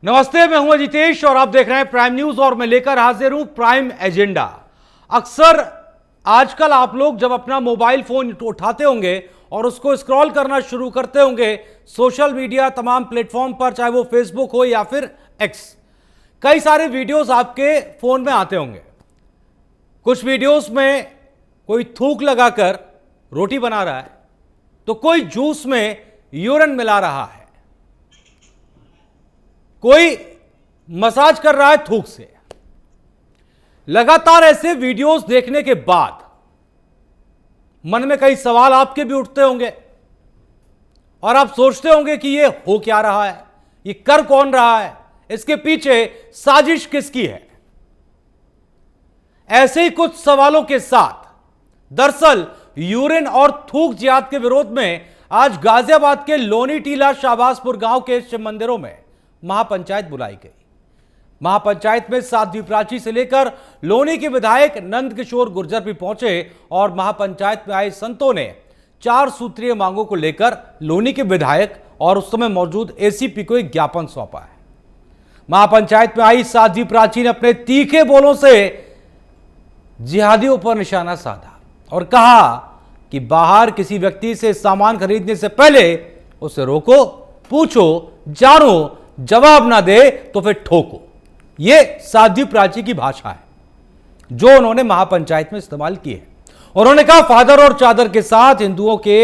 नमस्ते, मैं हूं जितेश और आप देख रहे हैं प्राइम न्यूज और मैं लेकर हाजिर हूं प्राइम एजेंडा। अक्सर आजकल आप लोग जब अपना मोबाइल फोन उठाते होंगे और उसको स्क्रॉल करना शुरू करते होंगे सोशल मीडिया तमाम प्लेटफॉर्म पर, चाहे वो फेसबुक हो या फिर एक्स, कई सारे वीडियोस आपके फोन में आते होंगे। कुछ वीडियोस में कोई थूक लगाकर रोटी बना रहा है तो कोई जूस में यूरिन मिला रहा है, कोई मसाज कर रहा है थूक से। लगातार ऐसे वीडियोस देखने के बाद मन में कई सवाल आपके भी उठते होंगे और आप सोचते होंगे कि ये हो क्या रहा है, ये कर कौन रहा है, इसके पीछे साजिश किसकी है। ऐसे ही कुछ सवालों के साथ दरअसल यूरिन और थूक जिहाद के विरोध में आज गाजियाबाद के लोनी टीला शाहबाजपुर गांव के शिव मंदिरों में महापंचायत बुलाई गई। महापंचायत में साध्वी प्राची से लेकर लोनी के विधायक नंद किशोर गुर्जर भी पहुंचे और महापंचायत में आए संतों ने 4 सूत्रीय मांगों को लेकर लोनी के विधायक और उस समय मौजूद एसीपी को एक ज्ञापन सौंपा है। महापंचायत में आई साध्वी प्राची ने अपने तीखे बोलों से जिहादियों पर निशाना साधा और कहा कि बाहर किसी व्यक्ति से सामान खरीदने से पहले उसे रोको, पूछो, जानो, जवाब ना दे तो फिर ठोको। यह साध्वी प्राची की भाषा है जो उन्होंने महापंचायत में इस्तेमाल की है। उन्होंने कहा फादर और चादर के साथ हिंदुओं के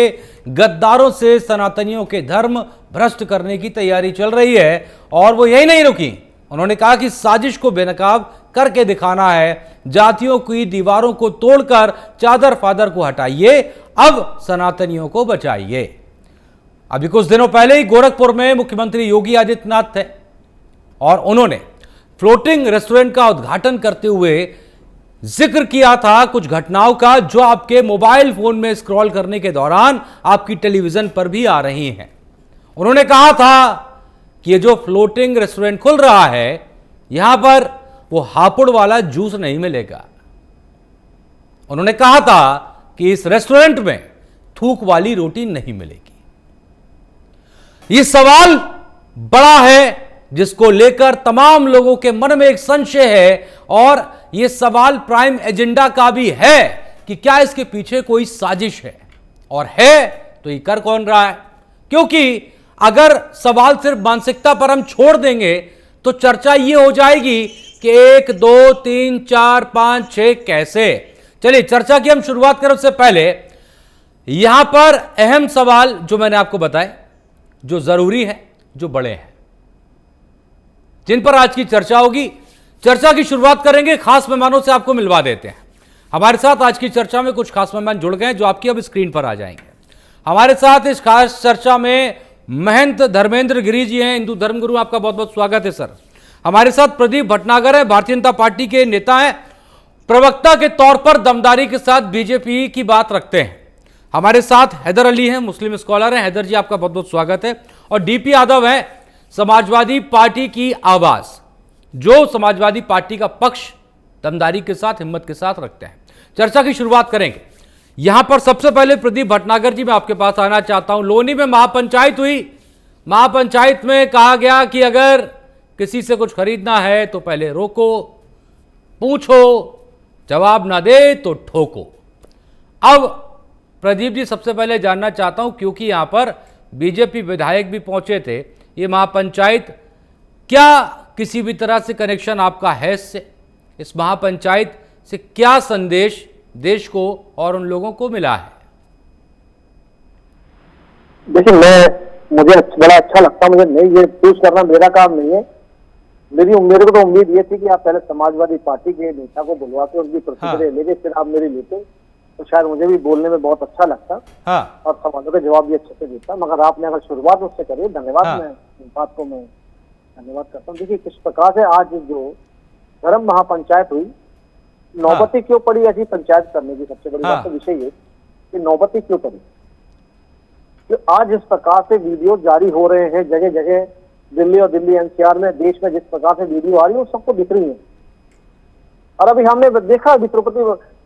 गद्दारों से सनातनियों के धर्म भ्रष्ट करने की तैयारी चल रही है और वो यही नहीं रुकी। उन्होंने कहा कि साजिश को बेनकाब करके दिखाना है, जातियों की दीवारों को तोड़कर चादर फादर को हटाइए, अब सनातनियों को बचाइए। अभी कुछ दिनों पहले ही गोरखपुर में मुख्यमंत्री योगी आदित्यनाथ थे और उन्होंने फ्लोटिंग रेस्टोरेंट का उद्घाटन करते हुए जिक्र किया था कुछ घटनाओं का जो आपके मोबाइल फोन में स्क्रॉल करने के दौरान आपकी टेलीविजन पर भी आ रही हैं। उन्होंने कहा था कि ये जो फ्लोटिंग रेस्टोरेंट खुल रहा है यहां पर वो हापुड़ वाला जूस नहीं मिलेगा। उन्होंने कहा था कि इस रेस्टोरेंट में थूक वाली रोटी नहीं मिलेगी। यह सवाल बड़ा है जिसको लेकर तमाम लोगों के मन में एक संशय है और यह सवाल प्राइम एजेंडा का भी है कि क्या इसके पीछे कोई साजिश है, और है तो ये कर कौन रहा है। क्योंकि अगर सवाल सिर्फ मानसिकता पर हम छोड़ देंगे तो चर्चा यह हो जाएगी कि 1 2 3 4 5 6 कैसे। चलिए चर्चा की हम शुरुआत करें उससे पहले यहां पर अहम सवाल जो मैंने आपको बताए, जो जरूरी है, जो बड़े हैं, जिन पर आज की चर्चा होगी। चर्चा की शुरुआत करेंगे खास मेहमानों से, आपको मिलवा देते हैं। हमारे साथ आज की चर्चा में कुछ खास मेहमान जुड़ गए जो आपकी अब स्क्रीन पर आ जाएंगे। हमारे साथ इस खास चर्चा में महंत धर्मेंद्र गिरी जी हैं, हिंदू धर्मगुरु, आपका बहुत बहुत स्वागत है सर। हमारे साथ प्रदीप भटनागर है, भारतीय जनता पार्टी के नेता हैं, प्रवक्ता के तौर पर दमदारी के साथ बीजेपी की बात रखते हैं। हमारे साथ हैदर अली हैं, मुस्लिम स्कॉलर हैं। हैदर जी आपका बहुत बहुत स्वागत है। और डीपी यादव है, समाजवादी पार्टी की आवाज, जो समाजवादी पार्टी का पक्ष दमदारी के साथ, हिम्मत के साथ रखते हैं। चर्चा की शुरुआत करेंगे। यहां पर सबसे पहले प्रदीप भटनागर जी मैं आपके पास आना चाहता हूं। लोनी में महापंचायत हुई, महापंचायत में कहा गया कि अगर किसी से कुछ खरीदना है तो पहले रोको, पूछो, जवाब ना दे तो ठोको। अब प्रदीप जी सबसे पहले जानना चाहता हूं, क्योंकि यहां पर बीजेपी विधायक भी पहुंचे थे, ये महापंचायत क्या किसी भी तरह से कनेक्शन आपका है इससे? इस महापंचायत से क्या संदेश देश को और उन लोगों को मिला है? देखिए, मुझे बड़ा अच्छा लगता, मुझे नहीं, ये पूछ करना मेरा काम नहीं है। मेरे को तो उम्मीद ये थी कि आप पहले समाजवादी पार्टी के नेता को बुलवा के उनकी प्रतिक्रिया लेके फिर आप मेरी लेते तो शायद मुझे भी बोलने में बहुत अच्छा लगता और सवालों का जवाब भी अच्छे से देता। मगर आपने अगर शुरुआत उससे करी, धन्यवाद। मैं इस बात को मैं धन्यवाद करता हूँ। देखिए, किस प्रकार से आज जो धर्म महापंचायत हुई, नौबती क्यों पड़ी ऐसी पंचायत करने की? सबसे बड़ी बात तो विषय ये कि नौबती क्यों पड़ी कि आज इस प्रकार से वीडियो जारी हो रहे हैं जगह जगह, दिल्ली और दिल्ली एनसीआर में, देश में जिस प्रकार से वीडियो आ रही है वो सबको दिख रही है। और अभी हमने देखा, अभी तिरुपति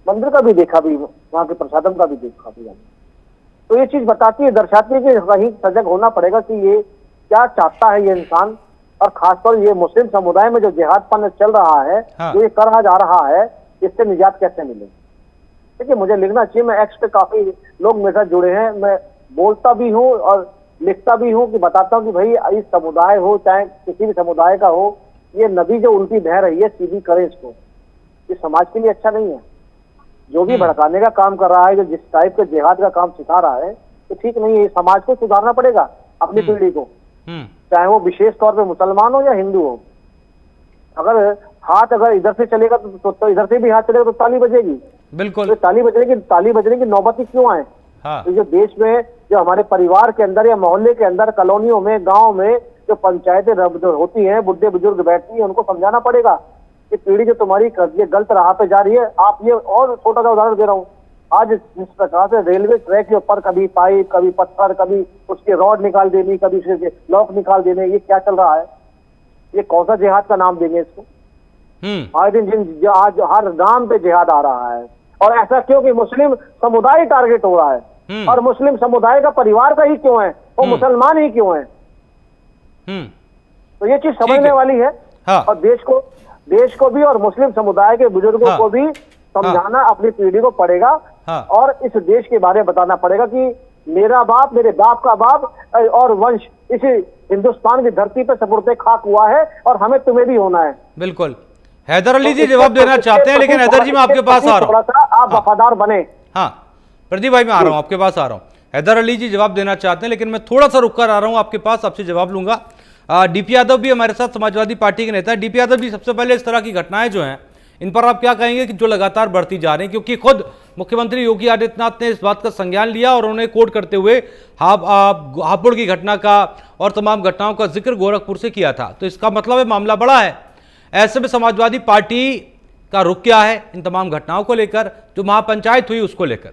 मंदिर का भी देखा, भी वहां के प्रसादम का भी देखा भी। तो ये चीज बताती है, दर्शाती है कि कहीं सजग होना पड़ेगा कि ये क्या चाहता है ये इंसान और खासतौर ये मुस्लिम समुदाय में जो जिहादपन चल रहा है, हाँ। जो ये करा जा रहा है, इससे निजात कैसे मिले? देखिए, मुझे लिखना चाहिए, मैं एक्स पे काफी लोग मेरे साथ जुड़े हैं, मैं बोलता भी हूँ और लिखता भी हूँ कि बताता हूँ कि भाई इस समुदाय हो चाहे किसी भी समुदाय का हो, ये नदी जो उल्टी बह रही है सीधी करें इसको, ये समाज के लिए अच्छा नहीं है। जो भी भड़काने का काम कर रहा है, जो जिस टाइप के जिहाद का काम सिखा रहा है, तो ठीक नहीं है। समाज को सुधारना पड़ेगा, अपनी पीढ़ी को, चाहे वो विशेष तौर पे मुसलमान हो या हिंदू हो। अगर हाथ अगर इधर से चलेगा तो इधर से भी हाथ चलेगा तो ताली बजेगी, बिल्कुल। तो ताली बजने की नौबत ही क्यों आए? हाँ। तो जो देश में, जो हमारे परिवार के अंदर या मोहल्ले के अंदर, कॉलोनियों में, गांव में जो पंचायतें होती हैं, बुढ़े बुजुर्ग बैठती हैं, उनको समझाना पड़ेगा कि पीढ़ी जो तुम्हारी ये गलत राह पे जा रही है। आप ये और छोटा सा उदाहरण दे रहा हूँ, आज जिस प्रकार से रेलवे ट्रैक के ऊपर कभी पाइप, कभी पत्थर, कभी उसके रॉड निकाल देनी, कभी उसके लॉक निकाल देने, ये क्या चल रहा है? ये कौन सा जिहाद का नाम देंगे इसको? आए दिन आज हर गांव पे जिहाद आ रहा है, और ऐसा क्यों कि मुस्लिम समुदाय टारगेट हो रहा है, और मुस्लिम समुदाय का परिवार का ही क्यों है, वो मुसलमान ही क्यों है? तो ये चीज समझने वाली है। हाँ। और देश को भी और मुस्लिम समुदाय के बुजुर्गों को भी समझाना अपनी पीढ़ी को पड़ेगा। और इस देश के बारे में बताना पड़ेगा कि मेरा बाप, मेरे बाप का बाप और वंश इसी हिंदुस्तान की धरती पे सपुर्दे खाक हुआ है, और हमें तुम्हें भी होना है। बिल्कुल। हैदर अली जी जवाब देना चाहते हैं, लेकिन हैदर जी मैं आपके पास आ रहा हूँ, थोड़ा सा आप वफादार बने। हाँ प्रदीप भाई मैं आ रहा हूँ, आपके पास आ रहा हूँ। हैदर अली जी जवाब देना चाहते हैं, लेकिन मैं थोड़ा सा रुक कर आ रहा हूँ आपके पास, आपसे जवाब लूंगा। डीपी यादव भी हमारे साथ, समाजवादी पार्टी के नेता है। डीपी यादव जी, सबसे पहले इस तरह की घटनाएं जो हैं, इन पर आप क्या कहेंगे कि जो लगातार बढ़ती जा रही हैं? क्योंकि खुद मुख्यमंत्री योगी आदित्यनाथ ने इस बात का संज्ञान लिया और उन्होंने कोट करते हुए हापुड़ की घटना का और तमाम घटनाओं का जिक्र गोरखपुर से किया था। तो इसका मतलब है मामला बड़ा है। ऐसे में समाजवादी पार्टी का रुख क्या है इन तमाम घटनाओं को लेकर, जो महापंचायत हुई उसको लेकर?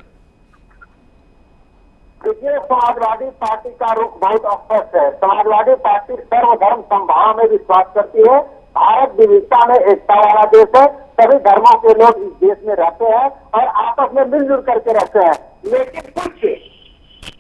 देखिए, समाजवादी पार्टी का रुख बहुत स्पष्ट है। समाजवादी पार्टी सर्वधर्म समभाव में विश्वास करती है। भारत विविधता में एकता वाला देश है। सभी धर्मों के लोग इस देश में रहते हैं और आपस में मिलजुल करके रहते हैं। लेकिन कुछ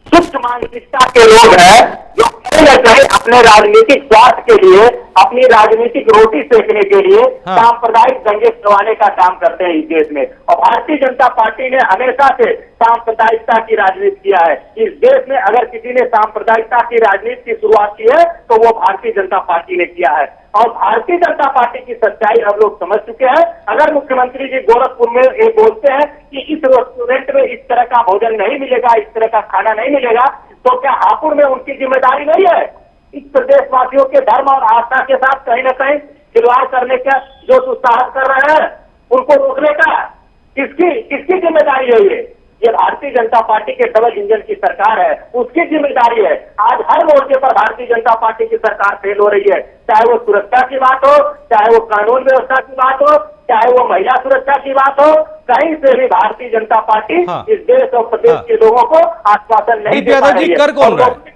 तुच्छ मानसिकता के लोग हैं जो कहीं न कहीं अपने राजनीतिक स्वार्थ के लिए, अपनी राजनीतिक रोटी सेकने के लिए सांप्रदायिक दंगे करवाने का काम करते हैं इस देश में। और भारतीय जनता पार्टी ने हमेशा से सांप्रदायिकता की राजनीति किया है। इस देश में अगर किसी ने सांप्रदायिकता की राजनीति की शुरुआत की है तो वो भारतीय जनता पार्टी ने किया है। और भारतीय जनता पार्टी की सच्चाई अब लोग समझ चुके हैं। अगर मुख्यमंत्री जी गोरखपुर में ये बोलते हैं कि इस रेस्टोरेंट में इस तरह का भोजन नहीं मिलेगा, इस तरह का खाना नहीं मिलेगा, तो क्या हापुड़ में उनकी जिम्मेदारी नहीं है इस प्रदेशवासियों के धर्म और आस्था के साथ कहीं न कहीं खिलवाड़ करने का जो दुस्साहस कर रहे हैं उनको रोकने का? किसकी जिम्मेदारी है ये भारतीय जनता पार्टी के डबल इंजन की सरकार है, उसकी जिम्मेदारी है। आज हर मोर्चे पर भारतीय जनता पार्टी की सरकार फेल हो रही है, चाहे वो सुरक्षा की बात हो, चाहे वो कानून व्यवस्था की बात हो, चाहे वो महिला सुरक्षा की बात हो। कहीं से भी भारतीय जनता पार्टी इस देश और प्रदेश के लोगों को आश्वासन नहीं दे पा रही है। कर कौन रहा है?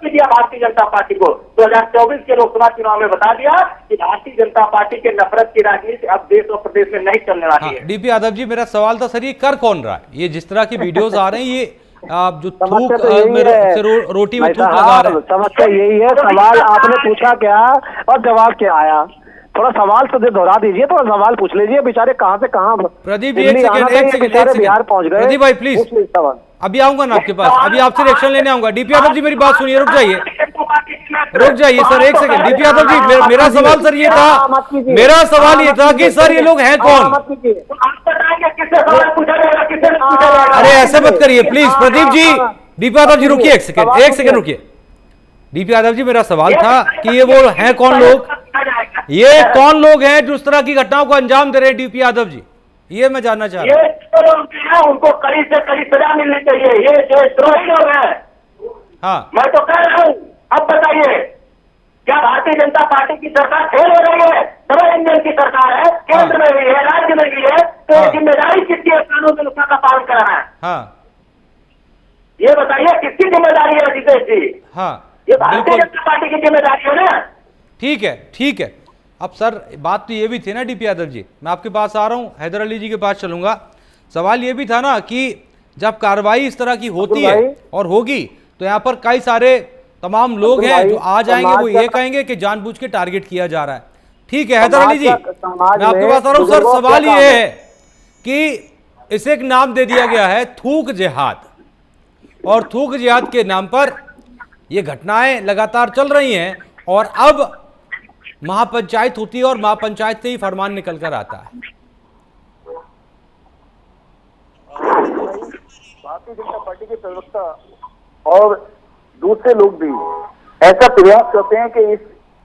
दिया भारतीय जनता पार्टी को 2024 के लोकसभा चुनाव में बता दिया कि भारतीय जनता पार्टी के नफरत की राजनीति अब देश और प्रदेश में नहीं चलने वाली है। डीपी यादव जी, मेरा सवाल था सर, ये कर कौन रहा है? ये जिस तरह की वीडियोस आ रही हैं, ये आप जो थूक रोटी में थूक लगा रहे हैं, समस्या यही है। सवाल आपने पूछा क्या और जवाब क्या आया? थोड़ा सवाल तो दोहरा दीजिए, थोड़ा सवाल पूछ लीजिए। बेचारे कहाँ से कहाँ प्रदीप जी, एक सेकंड बिहार पहुंच गए। प्रदीप भाई प्लीज, अभी आऊंगा ना आपके पास, अभी आपसे रिएक्शन लेने आऊंगा। डीपी यादव जी मेरी बात सुनिए, रुक जाइए सर, एक सेकंड। डीपी यादव जी, मेरा सवाल सर ये था, मेरा सवाल ये था कि सर ये लोग हैं कौन? अरे ऐसे मत करिए प्लीज प्रदीप जी। डीपी यादव जी रुकिए, एक सेकंड रुकिए। डीपी यादव जी, मेरा सवाल था कि ये वो हैं कौन लोग, ये कौन लोग हैं जो इस तरह की घटनाओं को अंजाम दे रहे हैं? डीपी यादव जी, ये मैं जानना चाह रहा हूँ। उनको कड़ी से कड़ी सजा मिलनी चाहिए। ये देशद्रोही लोग हैं। हाँ, मैं तो कह रहा हूँ, अब बताइए, क्या भारतीय जनता पार्टी की सरकार फेल हो रही है? डबल इंजन की सरकार है, केंद्र में भी है, राज्य में भी है, तो जिम्मेदारी किसकी है कानून व्यवस्था का पालन कराना है? हाँ, ये बताइए किसकी जिम्मेदारी है जितेश जी? हाँ, ये भारतीय जनता पार्टी की जिम्मेदारी है ना? ठीक है। अब सर बात तो ये भी थी ना डीपी यादव जी, मैं आपके पास आ रहा हूँ, हैदर अली जी के पास चलूंगा। सवाल ये भी था ना कि जब कार्रवाई इस तरह की होती है और होगी, तो यहाँ पर कई सारे तमाम लोग अब्दुल हैं भाई, जो आ जाएंगे वो समाज ये का- कहेंगे कि जानबूझ के टारगेट किया जा रहा है। ठीक है हैदर अली जी, समाज मैं आपके में पास आ रहा हूं। सर बुजुर्गों का सवाल क्या ये काम है कि इसे एक नाम दे दिया गया है थूक जिहाद, और थूक जिहाद के नाम पर ये घटनाएं लगातार चल रही हैं, और अब महापंचायत होती है और महापंचायत से ही फरमान निकल कर आता है। भारतीय जनता पार्टी के प्रवक्ता और दूसरे लोग भी ऐसा प्रयास करते हैं कि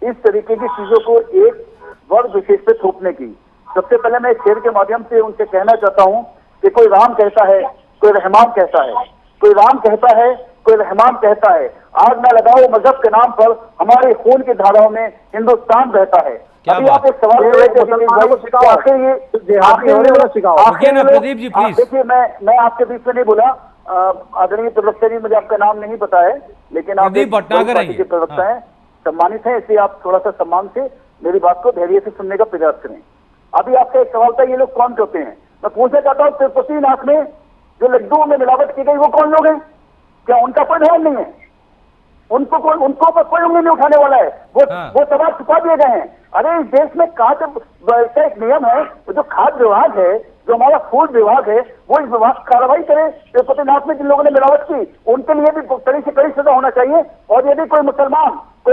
इस तरीके की चीजों को एक वर्ग विशेष पे थोपने की। सबसे पहले मैं इस शेर के माध्यम से उनसे कहना चाहता हूं कि कोई राम कहता है, कोई रहमान कहता है, कोई राम कहता है, कोई रहमान कहता है। आग न लगाओ मजहब के नाम पर, हमारे खून की धाराओं में हिंदुस्तान बहता है। क्या अभी बात? आप एक सवाल कर रहे थे मुसलमानों को सिखाओ, आखिर ये सिखाओ। रुकिए ना प्रदीप जी, प्लीज। देखिए मैं आपके बीच में नहीं बोला, आदरणीय प्रवक्ता जी, मुझे आपका नाम नहीं पता है, लेकिन आप प्रदीप एक बड़ी भटनागर पार्टी के हैं। प्रवक्ता हाँ। हैं, सम्मानित है, इसलिए आप थोड़ा सा सम्मान से मेरी बात को धैर्य से सुनने का प्रयास करें। अभी आपका एक सवाल था ये लोग कौन करते हैं, मैं पूछना चाहता हूँ तिरुपतिनाथ में जो लड्डुओं में मिलावट की गई वो कौन लोग हैं? क्या उनका कोई ध्यान नहीं है? उनको पर कोई उंगली नहीं उठाने वाला है। वो सवाल छुपा दिए गए हैं। अरे इस देश में ऐसा एक नियम है, जो खाद्य विभाग है, जो हमारा फूड विभाग है, वो इस विभाग कार्रवाई करे। तिरुपतिनाथ में जिन लोगों ने मिलावट की उनके लिए भी कड़ी से कड़ी सजा होना चाहिए। और यदि कोई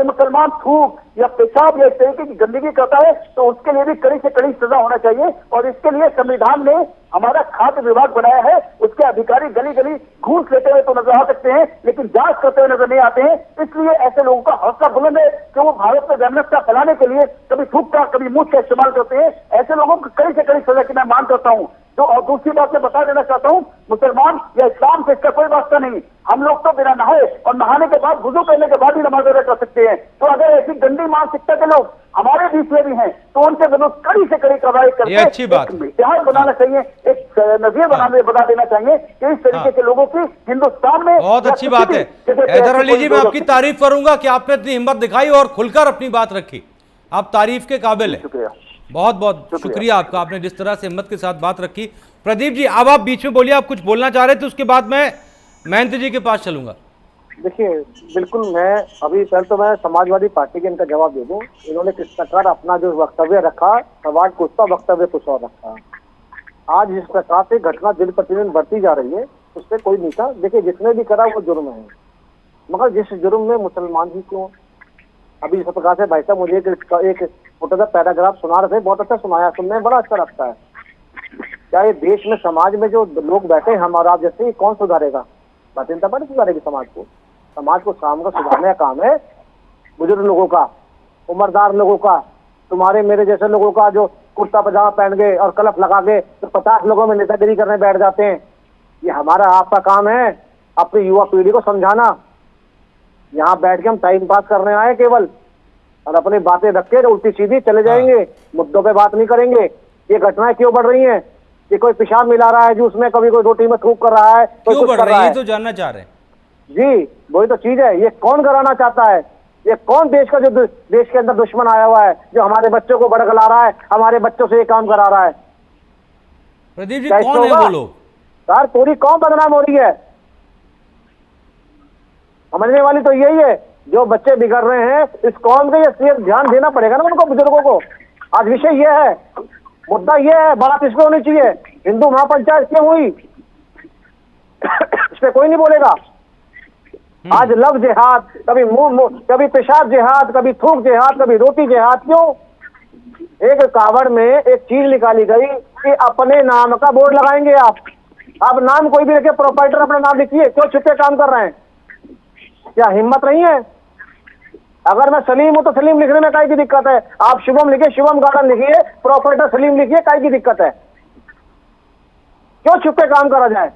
मुसलमान थूक या पेशाब या इस तरीके की गंदगी करता है तो उसके लिए भी कड़ी से कड़ी सजा होना चाहिए। और इसके लिए संविधान ने हमारा खाद्य विभाग बनाया है, उसके अधिकारी गली गली घूस लेते हुए तो नजर आ सकते हैं, लेकिन जांच करते हुए नजर नहीं आते हैं। इसलिए ऐसे लोगों का हौसला बुलंद है कि वो भारत में वैमनस्यता फैलाने के लिए कभी थूक का कभी मुंह का इस्तेमाल करते हैं। ऐसे लोगों को कड़ी से कड़ी सजा की मैं मांग करता हूँ। और दूसरी बात मैं बता देना चाहता हूँ, मुसलमान या इस्लाम से इसका कोई वास्ता नहीं। हम लोग तो बिना नहाए और नहाने के बाद वुजू करने के बाद ही नमाज अदा कर सकते हैं। तो अगर ऐसी गंदी मानसिकता के लोग हमारे बीच में भी हैं तो उनके विरुद्ध कड़ी से कड़ी कार्रवाई करके ये अच्छी बात है। इतिहास बनाना चाहिए, एक नजरिया बना देना चाहिए कि इस तरीके के लोगों की हिंदुस्तान में बहुत अच्छी बात है हैदर अली जी, मैं आपकी तारीफ करूंगा कि आपने इतनी हिम्मत दिखाई और खुलकर अपनी बात रखी। आप तारीफ के काबिल है। शुक्रिया। बहुत बहुत शुक्रिया आपका, आपने जिस तरह से हिम्मत के साथ बात रखी। प्रदीप जी अब आप बीच में बोलिए, आप कुछ बोलना चाह रहे थे, उसके बाद मैं महंत जी के पास चलूंगा। देखिए बिल्कुल, मैं अभी पहले तो मैं समाजवादी पार्टी के इनका जवाब दे दूं। इन्होंने किस प्रकार अपना जो वक्तव्य रखा, सवाल कुछ था, वक्तव्य कुछ और रखा। आज जिस प्रकार से घटना दिन प्रतिदिन बढ़ती जा रही है उससे कोई नहीं था। देखिए जिसने भी करा वो जुर्म है, मगर जिस जुर्म में मुसलमान ही क्यों। अभी जिस प्रकार से भाई साहब मुझे एक छोटा सा पैराग्राफ सुना रहे थे, बहुत अच्छा सुनाया, सुनने में बड़ा अच्छा लगता है। क्या ये देश में समाज में जो लोग बैठे हैं हम और आप जैसे, कौन सुधारेगा? भारतीय जनता पार्टी सुधारेगी समाज को? समाज को शाम का सुधारने का काम है बुजुर्ग लोगों का, उम्रदार लोगों का, तुम्हारे मेरे जैसे लोगों का, जो कुर्ता पजामा पहन के और कलफ लगा के तो 50 लोगों में नेतागिरी करने बैठ जाते हैं। ये हमारा आपका काम है अपनी युवा पीढ़ी को समझाना। यहाँ बैठ के हम टाइम पास करने आए केवल, और अपनी बातें रख के उल्टी सीधी चले जाएंगे, मुद्दों पे बात नहीं करेंगे। ये घटनाएं क्यों बढ़ रही हैं? कि कोई पेशाब मिला रहा है जूस में, कभी कोई रोटी में थूक कर रहा है, कोई क्यों कुछ बढ़ कर रही रहा है है। तो जानना चाह रहे हैं जी वही तो चीज है। ये कौन कराना चाहता है? ये कौन देश का जो देश के अंदर दुश्मन आया हुआ है, जो हमारे बच्चों को बड़गला रहा है, हमारे बच्चों से ये काम करा रहा है? प्रदीप जी कौन है वो लोग? सर पूरी कौम बदनाम हो रही है। समझने वाली तो यही है, जो बच्चे बिगड़ रहे हैं इस कौम के, ये ध्यान देना पड़ेगा ना उनको, बुजुर्गों को। आज विषय ये है, मुद्दा ये है, बात इस पे होनी चाहिए। हिंदू महापंचायत क्यों हुई इस पे कोई नहीं बोलेगा। आज लव जिहाद, कभी कभी पेशाब जिहाद, कभी थूक जिहाद, कभी रोटी जिहाद। क्यों? एक कावड़ में एक चीज निकाली गई कि अपने नाम का बोर्ड लगाएंगे आप। अब नाम कोई भी रखे, प्रोप्राइटर अपना नाम लिखिए। क्यों छुपे काम कर रहे हैं? क्या हिम्मत नहीं है? अगर मैं सलीम हूं तो सलीम लिखने में काहे की दिक्कत है? आप शुभम लिखिए, शुभम गार्डन लिखिए, प्रोप्राइटर सलीम लिखिए, काहे की दिक्कत है? क्यों छुपे काम करा जाए?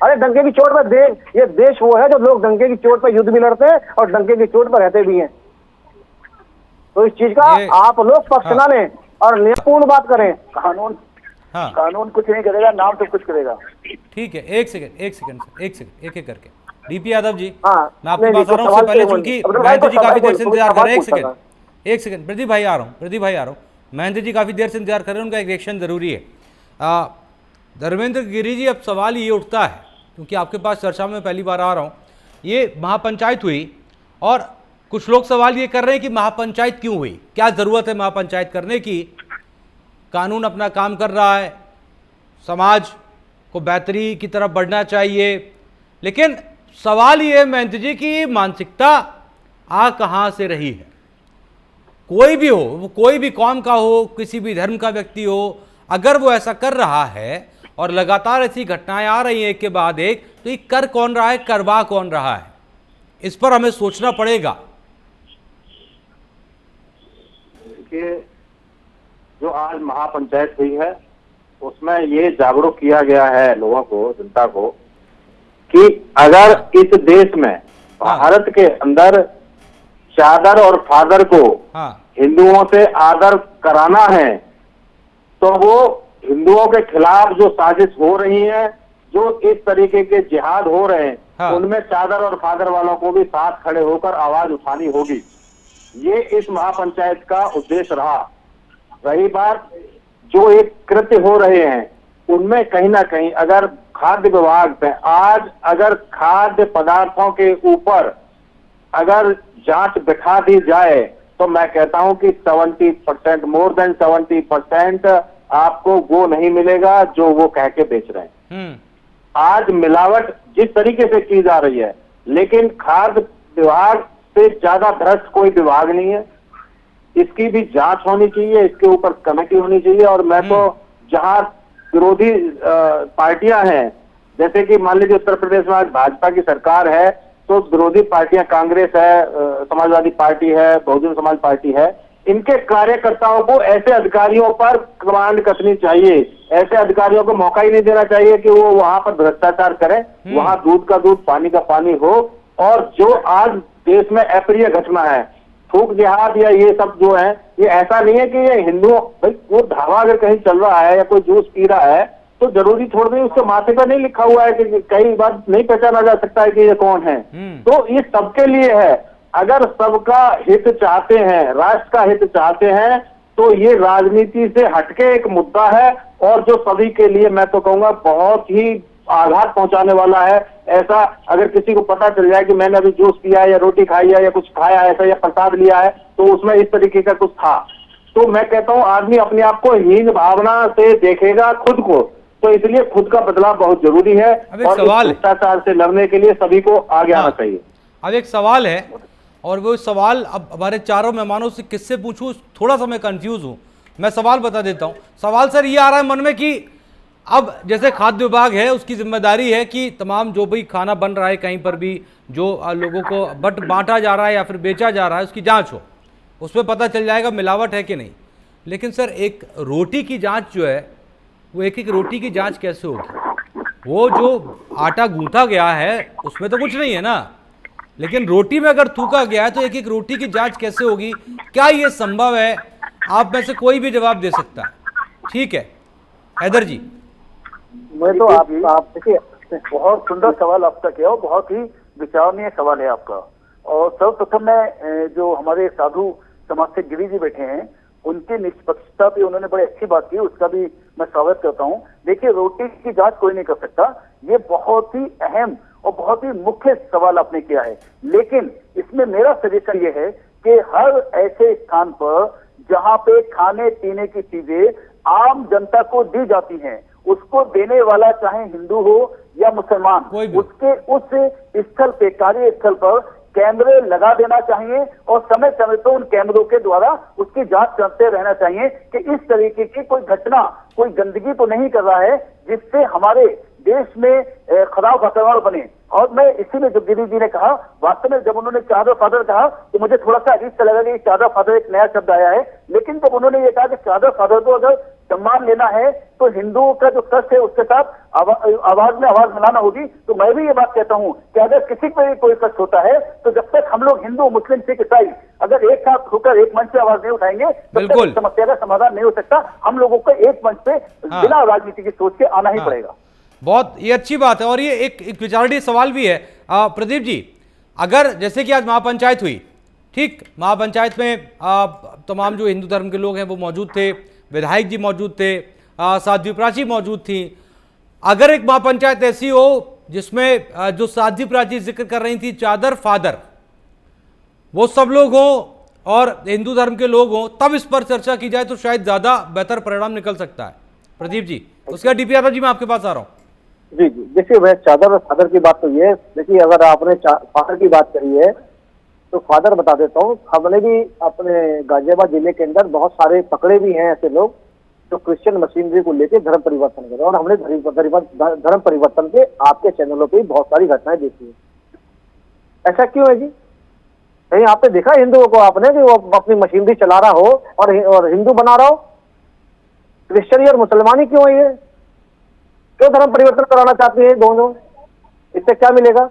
अरे डंके की चोट पर ये देश वो है जो लोग डंके की चोट पर युद्ध भी लड़ते हैं और डंके की चोट पर रहते भी हैं। तो इस चीज का आप लोग पक्ष ना लें और न्यायपूर्ण बात करें। कानून कुछ नहीं करेगा, नाम तो कुछ करेगा। ठीक है, एक सेकंड एक एक करके। डीपी यादव जी, हाँ, मैं आपके पास आ रहा हूँ। उससे पहले चूंकि महंत जी काफी देर से इंतजार कर रहे हैं, एक सेकंड प्रदीप भाई आ रहा हूँ। महंत जी काफी देर से इंतजार कर रहे हैं, उनका एक रिएक्शन जरूरी है। धर्मेंद्र गिरी जी, अब सवाल ये उठता है, क्योंकि आपके पास चर्चा में पहली बार आ रहा हूँ, ये महापंचायत हुई और कुछ लोग सवाल ये कर रहे हैं कि महापंचायत क्यों हुई, क्या जरूरत है महापंचायत करने की, कानून अपना काम कर रहा है, समाज को बेहतरी की तरफ बढ़ना चाहिए। लेकिन सवाल ये है महंत जी की मानसिकता आ कहां से रही है। कोई भी हो, वो कोई भी कौम का हो, किसी भी धर्म का व्यक्ति हो, अगर वो ऐसा कर रहा है और लगातार ऐसी घटनाएं आ रही हैं एक के बाद एक, तो ये कर कौन रहा है, करवा कौन रहा है, इस पर हमें सोचना पड़ेगा। देखिए, जो आज महापंचायत हुई है उसमें ये जागरूक किया गया है लोगों को, जनता को, कि अगर इस देश में भारत के अंदर चादर और फादर को हिंदुओं से आदर कराना है तो वो हिंदुओं के खिलाफ जो साजिश हो रही है, जो इस तरीके के जिहाद हो रहे हैं, उनमें चादर और फादर वालों को भी साथ खड़े होकर आवाज उठानी होगी। ये इस महापंचायत का उद्देश्य रहा। रही बात जो एक कृत्य हो रहे हैं उनमें कहीं ना कहीं अगर खाद्य विभाग पे आज अगर खाद्य पदार्थों के ऊपर अगर जांच बिठा दी जाए तो मैं कहता हूं कि 70%, मोर देन 70% आपको वो नहीं मिलेगा जो वो कह के बेच रहे हैं। आज मिलावट जिस तरीके से की जा रही है, लेकिन खाद्य विभाग से ज्यादा भ्रष्ट कोई विभाग नहीं है। इसकी भी जांच होनी चाहिए, इसके ऊपर कमेटी होनी चाहिए। और मैं तो जहां विरोधी पार्टियां हैं, जैसे कि मान लीजिए उत्तर प्रदेश में आज भाजपा की सरकार है, तो विरोधी पार्टियां कांग्रेस है, समाजवादी पार्टी है, बहुजन समाज पार्टी है, इनके कार्यकर्ताओं को ऐसे अधिकारियों पर कमांड कसनी चाहिए। ऐसे अधिकारियों को मौका ही नहीं देना चाहिए कि वो वहां पर भ्रष्टाचार करें। वहां दूध का दूध, पानी का पानी हो। और जो आज देश में अप्रिय घटना है, थूक जिहाद या ये सब जो है, ये ऐसा नहीं है कि ये हिंदुओं, भाई वो ढाबा अगर कहीं चल रहा है या कोई जूस पी रहा है तो जरूरी थोड़ी नहीं उसके माथे पर नहीं लिखा हुआ है कि कई बार नहीं पहचाना जा सकता है कि ये कौन है। तो ये सबके लिए है। अगर सबका हित चाहते हैं, राष्ट्र का हित चाहते हैं, तो ये राजनीति से हटके एक मुद्दा है और जो सभी के लिए मैं तो कहूंगा बहुत ही आघात पहुंचाने वाला है। ऐसा अगर किसी को पता चल जाए कि मैंने अभी जूस पिया है या रोटी खाई है या कुछ खाया ऐसा या प्रसाद लिया है तो उसमें इस तरीके का कुछ था, तो मैं कहता हूं आदमी अपने आप को हीन भावना से देखेगा खुद को। तो इसलिए खुद का बदलाव बहुत जरूरी है और भ्रष्टाचार से लड़ने के लिए सभी को आगे आना चाहिए। अब एक सवाल है और वो सवाल अब हमारे चारों मेहमानों से किससे पूछूं, थोड़ा सा मैं कंफ्यूज हूं। मैं सवाल बता देता हूं। सवाल सर ये आ रहा है मन में कि अब जैसे खाद्य विभाग है, उसकी जिम्मेदारी है कि तमाम जो भी खाना बन रहा है कहीं पर भी जो लोगों को बांटा जा रहा है या फिर बेचा जा रहा है उसकी जांच हो, उसमें पता चल जाएगा मिलावट है कि नहीं। लेकिन सर एक रोटी की जांच जो है वो एक एक रोटी की जांच कैसे होगी? वो जो आटा गूंथा गया है उसमें तो कुछ नहीं है ना, लेकिन रोटी में अगर थूका गया है तो एक एक रोटी की जांच कैसे होगी? क्या ये संभव है? आप में से कोई भी जवाब दे सकता है। ठीक है हैदर जी। मैं तो आप देखिए, बहुत सुंदर सवाल आपका किया और बहुत ही विचारणीय सवाल है आपका। और सर्वप्रथम मैं जो हमारे साधु समाज से गिरी जी बैठे हैं उनकी निष्पक्षता पे उन्होंने बड़ी अच्छी बात की, उसका भी मैं स्वागत करता हूं। देखिए, रोटी की जांच कोई नहीं कर सकता, ये बहुत ही अहम और बहुत ही मुख्य सवाल आपने किया है। लेकिन इसमें मेरा सजेशन ये है कि हर ऐसे स्थान पर जहां पे खाने पीने की चीजें आम जनता को दी जाती हैं, उसको देने वाला चाहे हिंदू हो या मुसलमान, उसके उस स्थल पे, कार्य स्थल पर कैमरे लगा देना चाहिए और समय समय पर उन कैमरों के द्वारा उसकी जांच करते रहना चाहिए कि इस तरीके की कोई घटना, कोई गंदगी तो नहीं कर रहा है जिससे हमारे देश में खराब वातावरण बने। और मैं इसीलिए जो गिरी जी ने कहा, वास्तव में जब उन्होंने चादर फादर कहा तो मुझे थोड़ा सा अजीब सा लगा कि चादर फादर एक नया शब्द आया है। लेकिन जब उन्होंने ये कहा कि चादर फादर को अगर सम्मान लेना है तो हिंदुओं का जो कष्ट है उसके साथ आवाज में आवाज मिलाना होगी, तो मैं भी ये बात कहता हूं कि अगर किसी को भी कोई कष्ट होता है तो जब तक हम लोग हिंदू, मुस्लिम, सिख, ईसाई अगर एक साथ होकर एक मंच पे आवाज नहीं उठाएंगे तब तक समस्या का समाधान नहीं हो सकता। हम लोगों को एक मंच पे बिना राजनीति की सोच के आना ही पड़ेगा। बहुत ये अच्छी बात है और ये एक विचारणीय सवाल भी है। प्रदीप जी, अगर जैसे कि आज महापंचायत हुई, ठीक, महापंचायत में तमाम जो हिंदू धर्म के लोग हैं वो मौजूद थे, विधायक जी मौजूद थे, साध्वी प्राची मौजूद थी। अगर एक महापंचायत ऐसी हो जिसमें जो साध्वी प्राची जिक्र कर रही थी चादर फादर, वो सब लोग हों और हिंदू धर्म के लोग हों, तब इस पर चर्चा की जाए तो शायद ज़्यादा बेहतर परिणाम निकल सकता है। प्रदीप जी, उसके बाद डीपी यादव जी मैं आपके पास आ रहा हूँ। जी जी, देखिए वह चादर और फादर की बात तो ये है, देखिए अगर आपने फादर की बात करी है तो फादर बता देता हूँ, हमने भी अपने गाजियाबाद जिले के अंदर बहुत सारे पकड़े भी हैं ऐसे लोग जो क्रिश्चियन मशीनरी को लेकर धर्म परिवर्तन कर रहे हैं, और हमने धर्म परिवर्तन के आपके चैनलों पे बहुत सारी घटनाएं देखी है। ऐसा क्यों है जी? कहीं आपने देखा हिंदुओं को आपने कि वो अपनी मशीनरी चला रहा हो और हिंदू बना रहा हो? क्रिश्चियनी और मुसलमानी क्यों है ये? क्यों धर्म परिवर्तन कराना चाहती है दोनों? इससे क्या मिलेगा?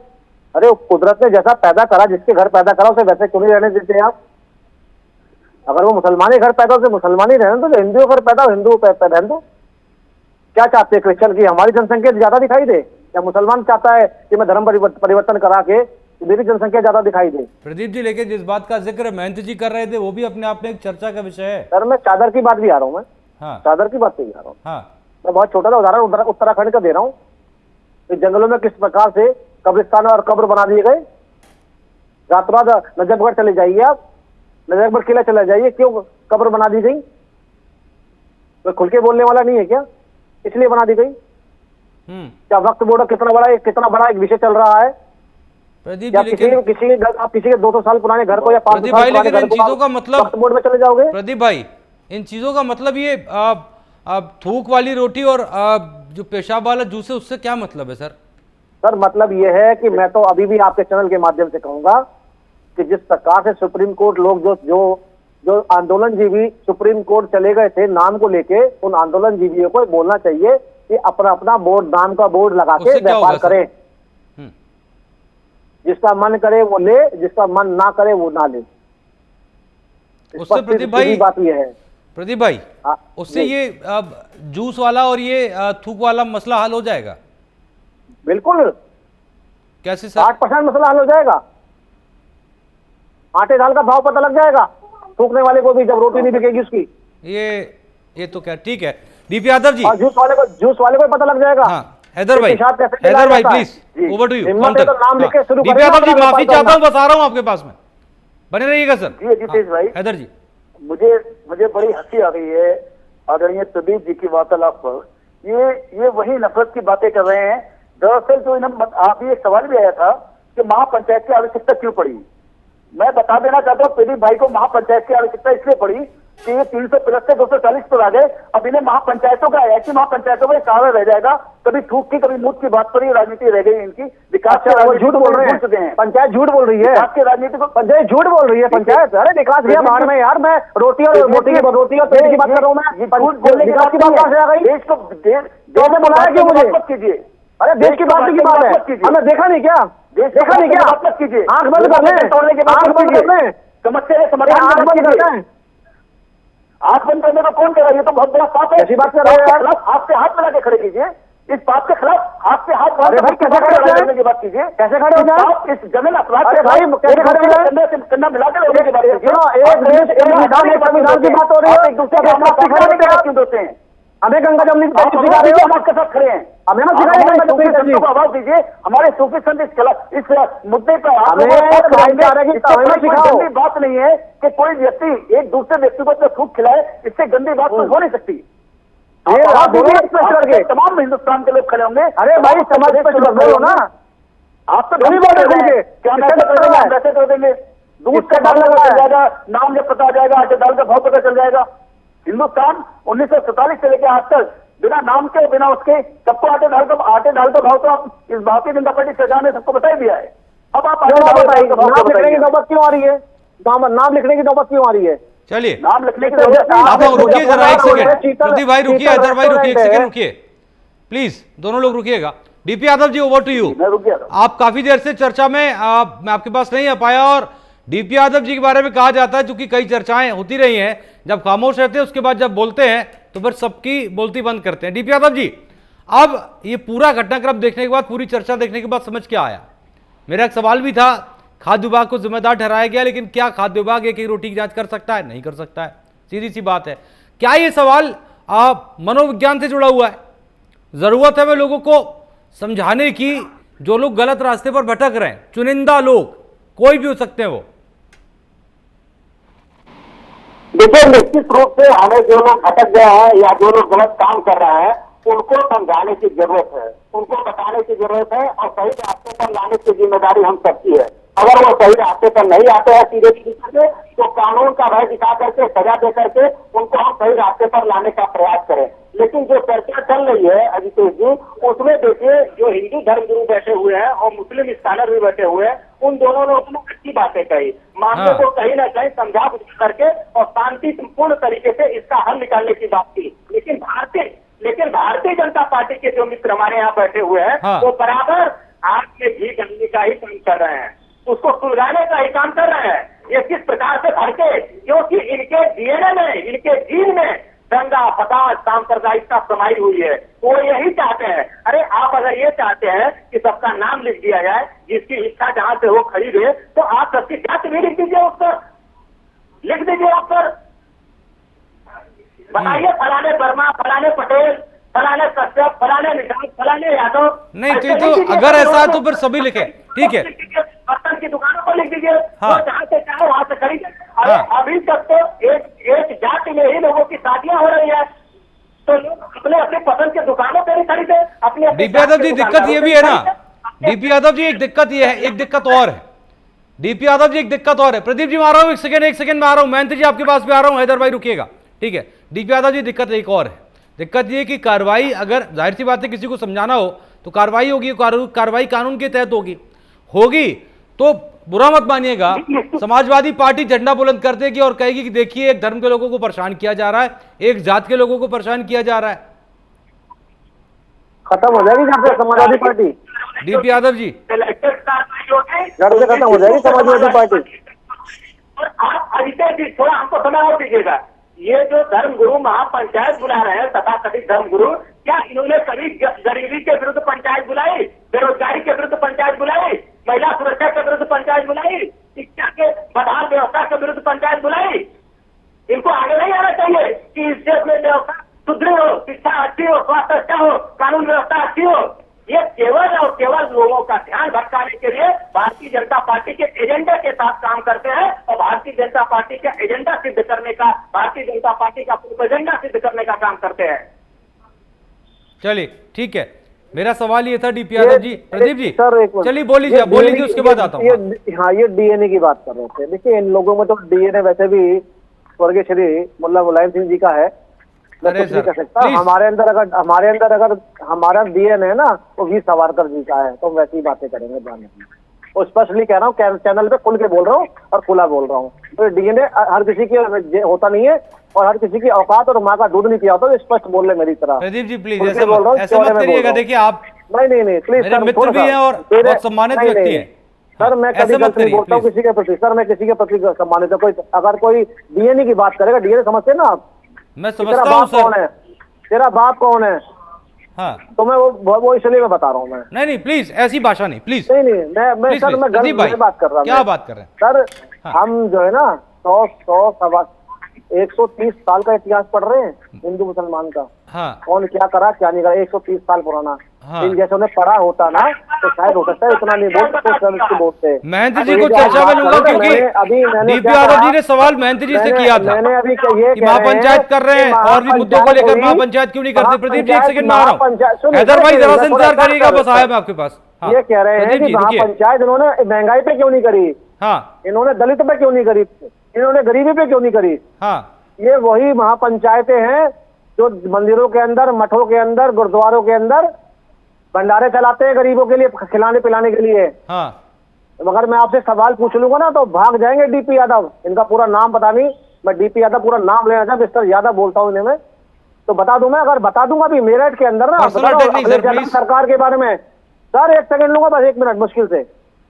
अरे कुदरत ने जैसा पैदा करा, जिसके घर पैदा करा उसे वैसे क्यों नहीं रहने देते हैं आप? अगर वो मुसलमानी घर पैदा उसे मुसलमानी रहने दो, हिंदू घर पैदा हो हिंदू रहने दो। क्या चाहते हैं क्रिश्चियन की हमारी जनसंख्या ज्यादा दिखाई दे, या मुसलमान चाहता है कि मैं धर्म परिवर्तन करा के मेरी जनसंख्या ज्यादा दिखाई दे? प्रदीप जी, लेकिन जिस बात का जिक्र महंत जी कर रहे थे वो भी अपने आप में एक चर्चा का विषय है। सर मैं चादर की बात भी आ रहा हूँ, मैं हाँ चादर की बात पे ही आ रहा हूँ। हाँ, मैं बहुत छोटा सा उदाहरण उत्तराखंड का दे रहा हूँ। इस जंगलों में किस प्रकार से कब्रिस्तान और कब्र बना दिए गए। रात रात नजफगढ़ चले जाइए आप, नजफगढ़ किला चले जाइए, क्यों कब्र बना दी गई? तो खुल के बोलने वाला नहीं है क्या? इसलिए बना दी गई। क्या वक्त बोर्ड कितना बड़ा एक विषय चल रहा है? प्रदीप जी, लेकिन आप किसी के 200 साल पुराने घर को या 500 साल पुराने घर को चीजों का मतलब वक्त बोर्ड में चले जाओगे? प्रदीप भाई, इन चीजों का मतलब ये थूक वाली रोटी और जो पेशाब वाला जूस है उससे क्या मतलब है सर? सर मतलब यह है कि मैं तो अभी भी आपके चैनल के माध्यम से कहूंगा कि जिस प्रकार से सुप्रीम कोर्ट लोग जो आंदोलनजीवी सुप्रीम कोर्ट चले गए थे नाम को लेके, उन आंदोलनजीवियों को बोलना चाहिए कि अपना अपना बोर्ड, नाम का बोर्ड लगा के व्यापार करें। जिसका मन करे वो ले, जिसका मन ना करे वो ना ले। उससे प्रदीप भाई बात ये है, प्रदीप भाई उससे ये जूस वाला और ये थूक वाला मसला हल हो जाएगा? बिल्कुल। कैसे सर? 8% मसला हल हो जाएगा। आटे दाल का भाव पता लग जाएगा थूकने वाले को भी, जब रोटी नहीं बिकेगी उसकी। ये तो क्या ठीक है। डीपी यादव जी, और जूस वाले को पता लग जाएगा। हाँ, हैदर भाई please over to you. DP Yadav ji माफी चाहता हूँ, बता रहा हूँ आपके पास में, बने रहिएगा सर। जी जितेश भाई, हैदर जी, मुझे बड़ी हंसी आ गई है आदरणीय प्रदीप जी की वार्तालाप पर। ये वही नफरत की बातें कर रहे हैं। दरअसल जो आप ये सवाल भी आया था कि महापंचायत की आवश्यकता क्यों पड़ी। मैं बता देना चाहता हूँ प्रदीप भाई को, महापंचायत की आवश्यकता इसलिए पड़ी कि ये 300 प्लस से 240 पर आ गए। अब इन्हें महापंचायतों का, ऐसी महापंचायतों में सहारा रह जाएगा। कभी थूक की कभी मूत की बात पर ही राजनीति रह गई इनकी। विकास के झूठ बोल रहे हैं, पंचायत झूठ बोल रही है। विकास की राजनीति को पंचायत झूठ बोल रही है। पंचायत अरे विकास भैया बाहर में यार, मैं रोटी और पेट की बात कर रहा हूँ। मैं झूठ बोलने की विकास की बात कहाँ से आ गई? देश को बुलाया क्यों मुझे? मत कीजिए। अरे देश की बात की बात है, हमने देखा नहीं क्या? देखा नहीं क्या? मत कीजिए। आंख बंद कर लें, तोड़ने के बाद आंख बंद कर लें, समस्या है, समाधान आंख बंद करते हैं। आंख बंद करने को कौन कह रहा है? ये तो बहुत बड़ा पाप है। ऐसी बात कर रहे हो यार। हाथ से हाथ मिला के खड़े कीजिए इस पाप के खिलाफ। हाथ से हाथ अरे भाई कैसे खड़े हो जाए? की बात कीजिए। कैसे खड़े हो जाए? इस जमीन अपराध अरे भाई कैसे खड़े हो जाए? कन्ना मिला के लोगों की बात कीजिए। एक देश एक विधान की बात हो रही है, एक दूसरे क्यों देते हैं? हमें गंगा जमनी सिखा रहे हो, आपके साथ खड़े हैं। हमें मत सिखाइए गंगा जमनी को आवाज दीजिए। हमारे सूफी संत इस मुद्दे पर गंदी बात नहीं है कि कोई व्यक्ति एक दूसरे व्यक्ति को अपना थूक खिलाए, इससे गंदी बात तो हो नहीं सकती। तमाम हिंदुस्तान के लोग खड़े होंगे। अरे भाई समाज बोलो ना, आप तो नहीं बोल रहे। क्या वैसे कर देंगे? दूध का दाल चल जाएगा, नाम जब पता जाएगा, आटे दाल का भाव पता चल जाएगा। हिंदुस्तान 1947 से लेकर आज तक बिना नाम के बिना उसके सबको आटे दाल का भाव तो आप इस भारतीय जनता पार्टी सरकार ने सबको बता ही दिया है। अब आप नाम लिखने की नौबत क्यों आ रही है? नाम लिखने की नौबत क्यों आ रही है? चलिए नाम लिखने की आप रुकिए जरा एक सेकंड, प्रदीप भाई रुकिए, हैदर भाई रुकिए, एक सेकंड रुकिए प्लीज, दोनों लोग रुकिएगा। DP Yadav ji over to you. आप काफी देर से चर्चा में मैं आपके पास नहीं आ पाया, और डीपी यादव जी के बारे में कहा जाता है क्योंकि कई चर्चाएं होती रही हैं, जब खामोश रहते हैं उसके बाद जब बोलते हैं तो फिर सबकी बोलती बंद करते हैं। डीपी यादव जी, अब ये पूरा घटनाक्रम देखने के बाद, पूरी चर्चा देखने के बाद समझ क्या आया? मेरा एक सवाल भी था, खाद्य विभाग को जिम्मेदार ठहराया गया, लेकिन क्या खाद्य विभाग एक रोटी की जांच कर सकता है? नहीं कर सकता है, सीधी सी बात है। क्या ये सवाल मनोविज्ञान से जुड़ा हुआ है? जरूरत है हमें लोगों को समझाने की, जो लोग गलत रास्ते पर भटक रहे हैं, चुनिंदा लोग, कोई भी हो सकते हैं वो, देखिए, निश्चित रूप से हमें जो लोग भटक गए हैं या जो लोग गलत काम कर रहे हैं उनको समझाने की जरूरत है, उनको बताने की जरूरत है और सही रास्ते पर लाने की जिम्मेदारी हम सबकी है। अगर वो सही रास्ते पर नहीं आते हैं सीधे तरीके से तो कानून का भय दिखा करके, सजा दे करके उनको हम सही रास्ते पर लाने का प्रयास करें। लेकिन जो चर्चा चल रही है अजितेश जी, उसमें देखिए जो हिंदू धर्मगुरु बैठे हुए हैं और मुस्लिम स्कॉलर भी बैठे हुए हैं, उन दोनों लोगों ने अच्छी बातें कही, मामले को कहीं ना कहीं समझा बुझा करके और शांतिपूर्ण तरीके से इसका हल निकालने की बात की। लेकिन भारतीय जनता पार्टी के जो मित्र हमारे यहाँ बैठे हुए हैं वो बराबर आग में घी डालने का ही काम कर रहे हैं, उसको सुलझाने का ही काम कर रहे हैं। ये किस प्रकार से भड़के, क्योंकि इनके डीएनए में, इनके जीन में दंगा फसाद सांप्रदायिकता समाई हुई है। वो यही चाहते हैं। अरे आप अगर ये चाहते हैं कि सबका नाम लिख दिया जाए, जिसकी इच्छा जहां से वो खरीदे, तो आप सबकी जाति भी लिख दीजिए, उस पर लिख दीजिए, उस पर बताइए फलाने वर्मा, फलाने पटेल, फलाने कश्यप, फलाने निषाद, फलाने यादव। नहीं तो अगर ऐसा है तो फिर सभी लिखे, ठीक है। बर्तन की दुकानों को लिख दीजिए, हाँ। जहाँ से चाहे वहां से खरीदे। अरे अभी तक तो एक जाति में ही लोगों की शादियां हो रही है, तो लोग अपने अपने पसंद के दुकानों पर ही खरीदे। अपने डीपी यादव जी, दिक्कत ये भी है ना डीपी यादव जी, एक दिक्कत ये है, एक दिक्कत और है डीपी यादव जी, एक दिक्कत और है। प्रदीप जी, मैं आ रहा हूं, एक सेकंड में आ रहा हूं। महंत जी आपके पास भी आ रहा हूं। हैदर भाई रुकिएगा, ठीक है। डीपी यादव जी, दिक्कत एक और है। दिक्कत ये कि कार्रवाई, अगर जाहिर सी बात है किसी को समझाना हो तो कार्रवाई होगी, कार्रवाई कानून के तहत होगी तो बुरा मत मानिएगा। समाजवादी पार्टी झंडा बुलंद कर देगी और कहेगी कि देखिए एक धर्म के लोगों को परेशान किया जा रहा है, एक जात के लोगों को परेशान किया जा रहा है। खत्म हो जाएगी जब से समाजवादी पार्टी। डीपी यादव जी, जड़ से खत्म हो जाएगी समाजवादी पार्टी। और आप अजितेश जी थोड़ा हमको समय और दीजिएगा। ये जो धर्मगुरु महापंचायत बुला रहे हैं, तथाकथित धर्मगुरु, क्या इन्होंने कभी गरीबी के विरुद्ध पंचायत बुलाई, बेरोजगारी के विरुद्ध पंचायत बुलाई, महिला सुरक्षा के विरुद्ध पंचायत बुलाई, शिक्षा के बदहाल व्यवस्था के विरुद्ध पंचायत बुलाई? इनको आगे नहीं आना चाहिए कि इस देश में व्यवस्था सुदृढ़ हो, शिक्षा अच्छी हो, स्वास्थ्य अच्छा हो, कानून व्यवस्था अच्छी हो। ये केवल और केवल लोगों का ध्यान भटकाने के लिए भारतीय जनता पार्टी के एजेंडा के साथ काम करते हैं और भारतीय जनता पार्टी का एजेंडा सिद्ध करने का, भारतीय जनता पार्टी का एजेंडा सिद्ध करने का काम करते हैं। चलिए ठीक है, मेरा सवाल ये था डीपी यादव जी। प्रदीप जी सर, चलिए बोलीजिए उसके बाद आता हूँ। हाँ, ये डीएनए की बात कर रहे थे। देखिए इन लोगों में तो डीएनए वैसे भी स्वर्गीय श्री मुल्ला मुलायम सिंह जी का है, मैं कुछ नहीं कर सकता। हमारे अंदर अगर हमारा डीएनए है ना, वो वीर सावरकर जी का है, तो हम वैसी बातें करेंगे। और स्पष्टली कह रहा हूँ, चैनल पे खुल के बोल रहा हूँ और खुला बोल रहा हूँ। तो डीएनए हर किसी की होता नहीं है और हर किसी की औकात और माँ का दूध नहीं पिया होता, तो स्पष्ट बोल रहे मेरी तरह। प्रदीप जी प्लीज ऐसे मत करिएगा। देखिए आप नहीं प्लीज मेरे मित्र भी हैं और बहुत सम्मानित व्यक्ति हैं। सर मैं कभी गलत नहीं बोलता हूँ किसी के प्रति। सर मैं किसी के प्रति सम्मानित है। अगर कोई डीएनए की बात करेगा, डीएनए समझते हैं ना आप? मैं समझता हूं सर। कौन है तेरा बाप, कौन है? हाँ, तो मैं वो इसलिए मैं बता रहा हूँ। मैं नहीं प्लीज ऐसी भाषा नहीं, प्लीज नहीं मैं सर मैं गलत बात कर रहा हूँ। क्या बात कर रहे हैं सर? हम जो है ना 130 साल का इतिहास पढ़ रहे हैं हिंदू मुसलमान का। हाँ, कौन क्या करा क्या नहीं करा, 130 साल पुराना। हाँ। जैसे उन्हें पढ़ा होता ना तो शायद हो सकता है इतना नहीं बोलते। महंत जी को चर्चा में लूंगा क्योंकि डीपी यादव जी ने सवाल महंत जी से किया था। मैंने अभी ये महापंचायत कर रहे हैं और भी मुद्दों को लेकर महापंचायत क्यों नहीं करते? प्रदीप जी एक सेकंड में आ रहा हूँ। हैदर भाई जरा सा इंतजार करिएगा, बस आया मैं आपके पास। ये कह रहे हैं कि महापंचायत इन्होंने महंगाई पे क्यों नहीं करी, हाँ, इन्होंने दलित पे क्यों नहीं करी, इन्होंने गरीबी पे क्यों नहीं करी। हाँ, ये वही महापंचायतें हैं जो मंदिरों के अंदर, मठों के अंदर, गुरुद्वारों के अंदर भंडारे चलाते हैं गरीबों के लिए, खिलाने पिलाने के लिए। हाँ। मगर मैं आपसे सवाल पूछ लूंगा ना तो भाग जाएंगे डीपी यादव। इनका पूरा नाम पता नहीं, मैं डीपी यादव पूरा नाम लेना था, मिस्टर यादव बोलता हूँ इन्हें मैं, तो बता दूं मैं। अगर बता दूंगा अभी मेरठ के अंदर ना सरकार के बारे में। सर एक सेकंड लूंगा बस, 1 मिनट मुश्किल से।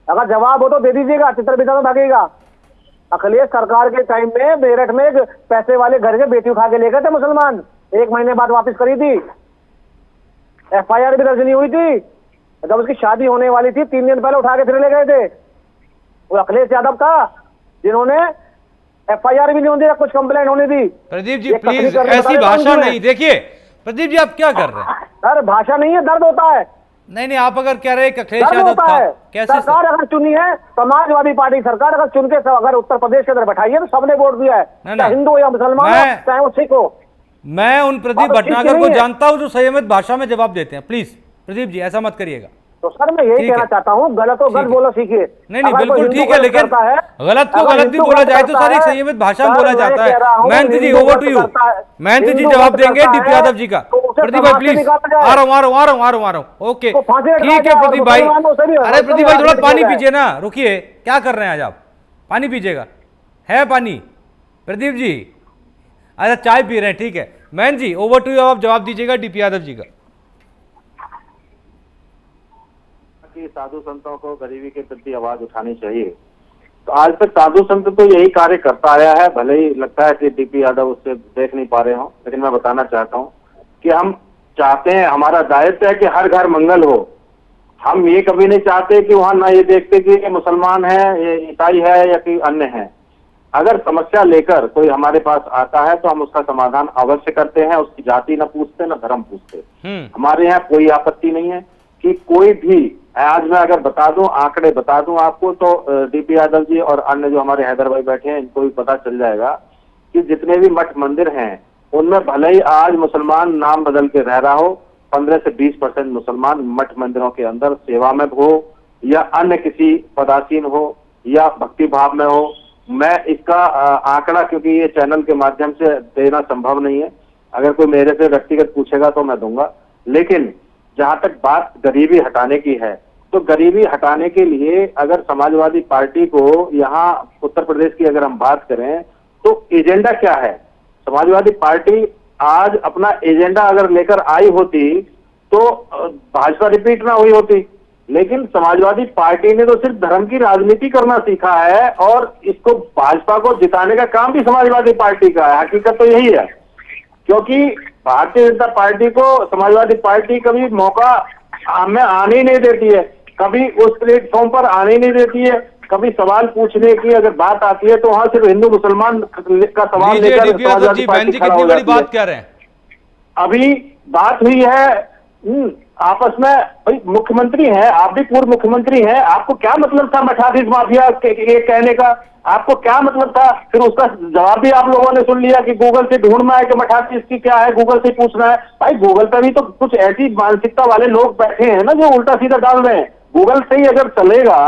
अगर जवाब हो तो दे दीजिएगा, चित्र बिता तो भागेगा। अखिलेश सरकार के टाइम में मेरठ में एक पैसे वाले घर के बेटी उठा के ले गए थे मुसलमान, 1 महीने बाद वापस करी थी। FIR भी दर्ज नहीं हुई थी। जब उसकी शादी होने वाली थी 3 दिन पहले उठा के फिर ले गए थे। वो अखिलेश यादव था जिन्होंने FIR भी नहीं होने दिया, कुछ कंप्लेंट होने दी। प्रदीप जी प्लीज ऐसी भाषा नहीं। देखिए प्रदीप जी आप क्या कर रहे हैं? सर भाषा नहीं है, दर्द होता है। नहीं नहीं, आप अगर कह रहे हैं कि अखिलेश धर्म यादव होता था, है। कैसे सरकार अगर चुनी है, समाजवादी पार्टी सरकार अगर चुन के अगर उत्तर प्रदेश के अंदर बैठाई है तो सबने वोट दिया है, ना। चाहे हिंदू या मुसलमान हो, चाहे वो सिख हो। मैं उन प्रदीप अब ठीक भटनागर नहीं को है। जानता हूं जो संयमित भाषा में जवाब देते हैं। प्लीज प्रदीप जी ऐसा मत करिएगा। तो सर मैं यही ठीक कहना है। चाहता हूँ, गलत हो ठीक गलत है। बोलो सीखिए। नहीं नहीं अगर कोई बिल्कुल हिंदू ठीक है, गलत लेकिन करता है, गलत को अगर गलत भी हिंदू बोला गलत जाए तो करता सर एक है, संयमित भाषा में सर बोला मैं जाता कह रहा है। हूँ, महंत जी हिंदू ओवर गलत टू यू। करता है, महंत जी हिंदू जवाब गलत देंगे करता डीपी है, यादव जी का। तो उसे प्रदीप भाई समाज से प्लीज, निकाला जाए। आ रहा हूँ। ओके तो फांसी लटका ठीक है जाए और प्रदीप भाई। मुसलमानों से भी अरे प्रदीप भाई थोड़ा राजनीति पानी किया जाए। पीजिए ना, रुकिए, क्या कर रहे हैं आज आप? पानी पीजिएगा, है पानी प्रदीप जी? अच्छा चाय पी रहे हैं, ठीक है। महंत जी ओवर टू यू, आप जवाब दीजिएगा डीपी यादव जी का। कि साधु संतों को गरीबी के प्रति आवाज उठानी चाहिए। तो आज तक साधु संत तो यही कार्य करता आया है, भले ही लगता है कि डीपी यादव उससे देख नहीं पा रहे हो, लेकिन मैं बताना चाहता हूँ कि हम चाहते हैं, हमारा दायित्व है कि हर घर मंगल हो। हम ये कभी नहीं चाहते कि वहां ना ये देखते कि ये मुसलमान है, ये ईसाई है या कोई अन्य है। अगर समस्या लेकर कोई हमारे पास आता है तो हम उसका समाधान अवश्य करते हैं, उसकी जाति न पूछते न धर्म पूछते। हमारे यहाँ कोई आपत्ति नहीं है कि कोई भी, आज मैं अगर बता दूं, आंकड़े बता दूं आपको, तो डीपी यादव जी और अन्य जो हमारे हैदर भाई बैठे हैं इनको भी पता चल जाएगा कि जितने भी मठ मंदिर हैं उनमें भले ही आज मुसलमान नाम बदल के रह रहा हो, 15 से 20% मुसलमान मठ मंदिरों के अंदर सेवा में हो या अन्य किसी पदासीन हो या भक्ति भाव में हो। मैं इसका आंकड़ा, क्योंकि ये चैनल के माध्यम से देना संभव नहीं है, अगर कोई मेरे से व्यक्तिगत पूछेगा तो मैं दूंगा। लेकिन जहां तक बात गरीबी हटाने की है, तो गरीबी हटाने के लिए अगर समाजवादी पार्टी को यहाँ उत्तर प्रदेश की अगर हम बात करें तो एजेंडा क्या है? समाजवादी पार्टी आज अपना एजेंडा अगर लेकर आई होती तो भाजपा रिपीट ना हुई होती। लेकिन समाजवादी पार्टी ने तो सिर्फ धर्म की राजनीति करना सीखा है और इसको, भाजपा को जिताने का काम भी समाजवादी पार्टी का है। हकीकत तो यही है, क्योंकि भारतीय जनता पार्टी को समाजवादी पार्टी कभी मौका में आने ही नहीं देती है, कभी उस प्लेटफॉर्म पर आने ही नहीं देती है। कभी सवाल पूछने की अगर बात आती है तो वहां सिर्फ हिंदू मुसलमान का सवाल लेकर समाजवादी पार्टी खड़ा हो कितनी बड़ी जाती है। बात कह रहे हैं? अभी बात हुई है आपस में, भाई मुख्यमंत्री हैं, आप भी पूर्व मुख्यमंत्री हैं, आपको क्या मतलब था मठाधीश माफिया के कहने का? आपको क्या मतलब था? फिर उसका जवाब भी आप लोगों ने सुन लिया कि गूगल से ढूंढना है कि मठाधीश की क्या है, गूगल से पूछना है। भाई गूगल पर भी तो कुछ ऐसी मानसिकता वाले लोग बैठे हैं ना जो उल्टा सीधा डाल रहे हैं। गूगल से ही अगर चलेगा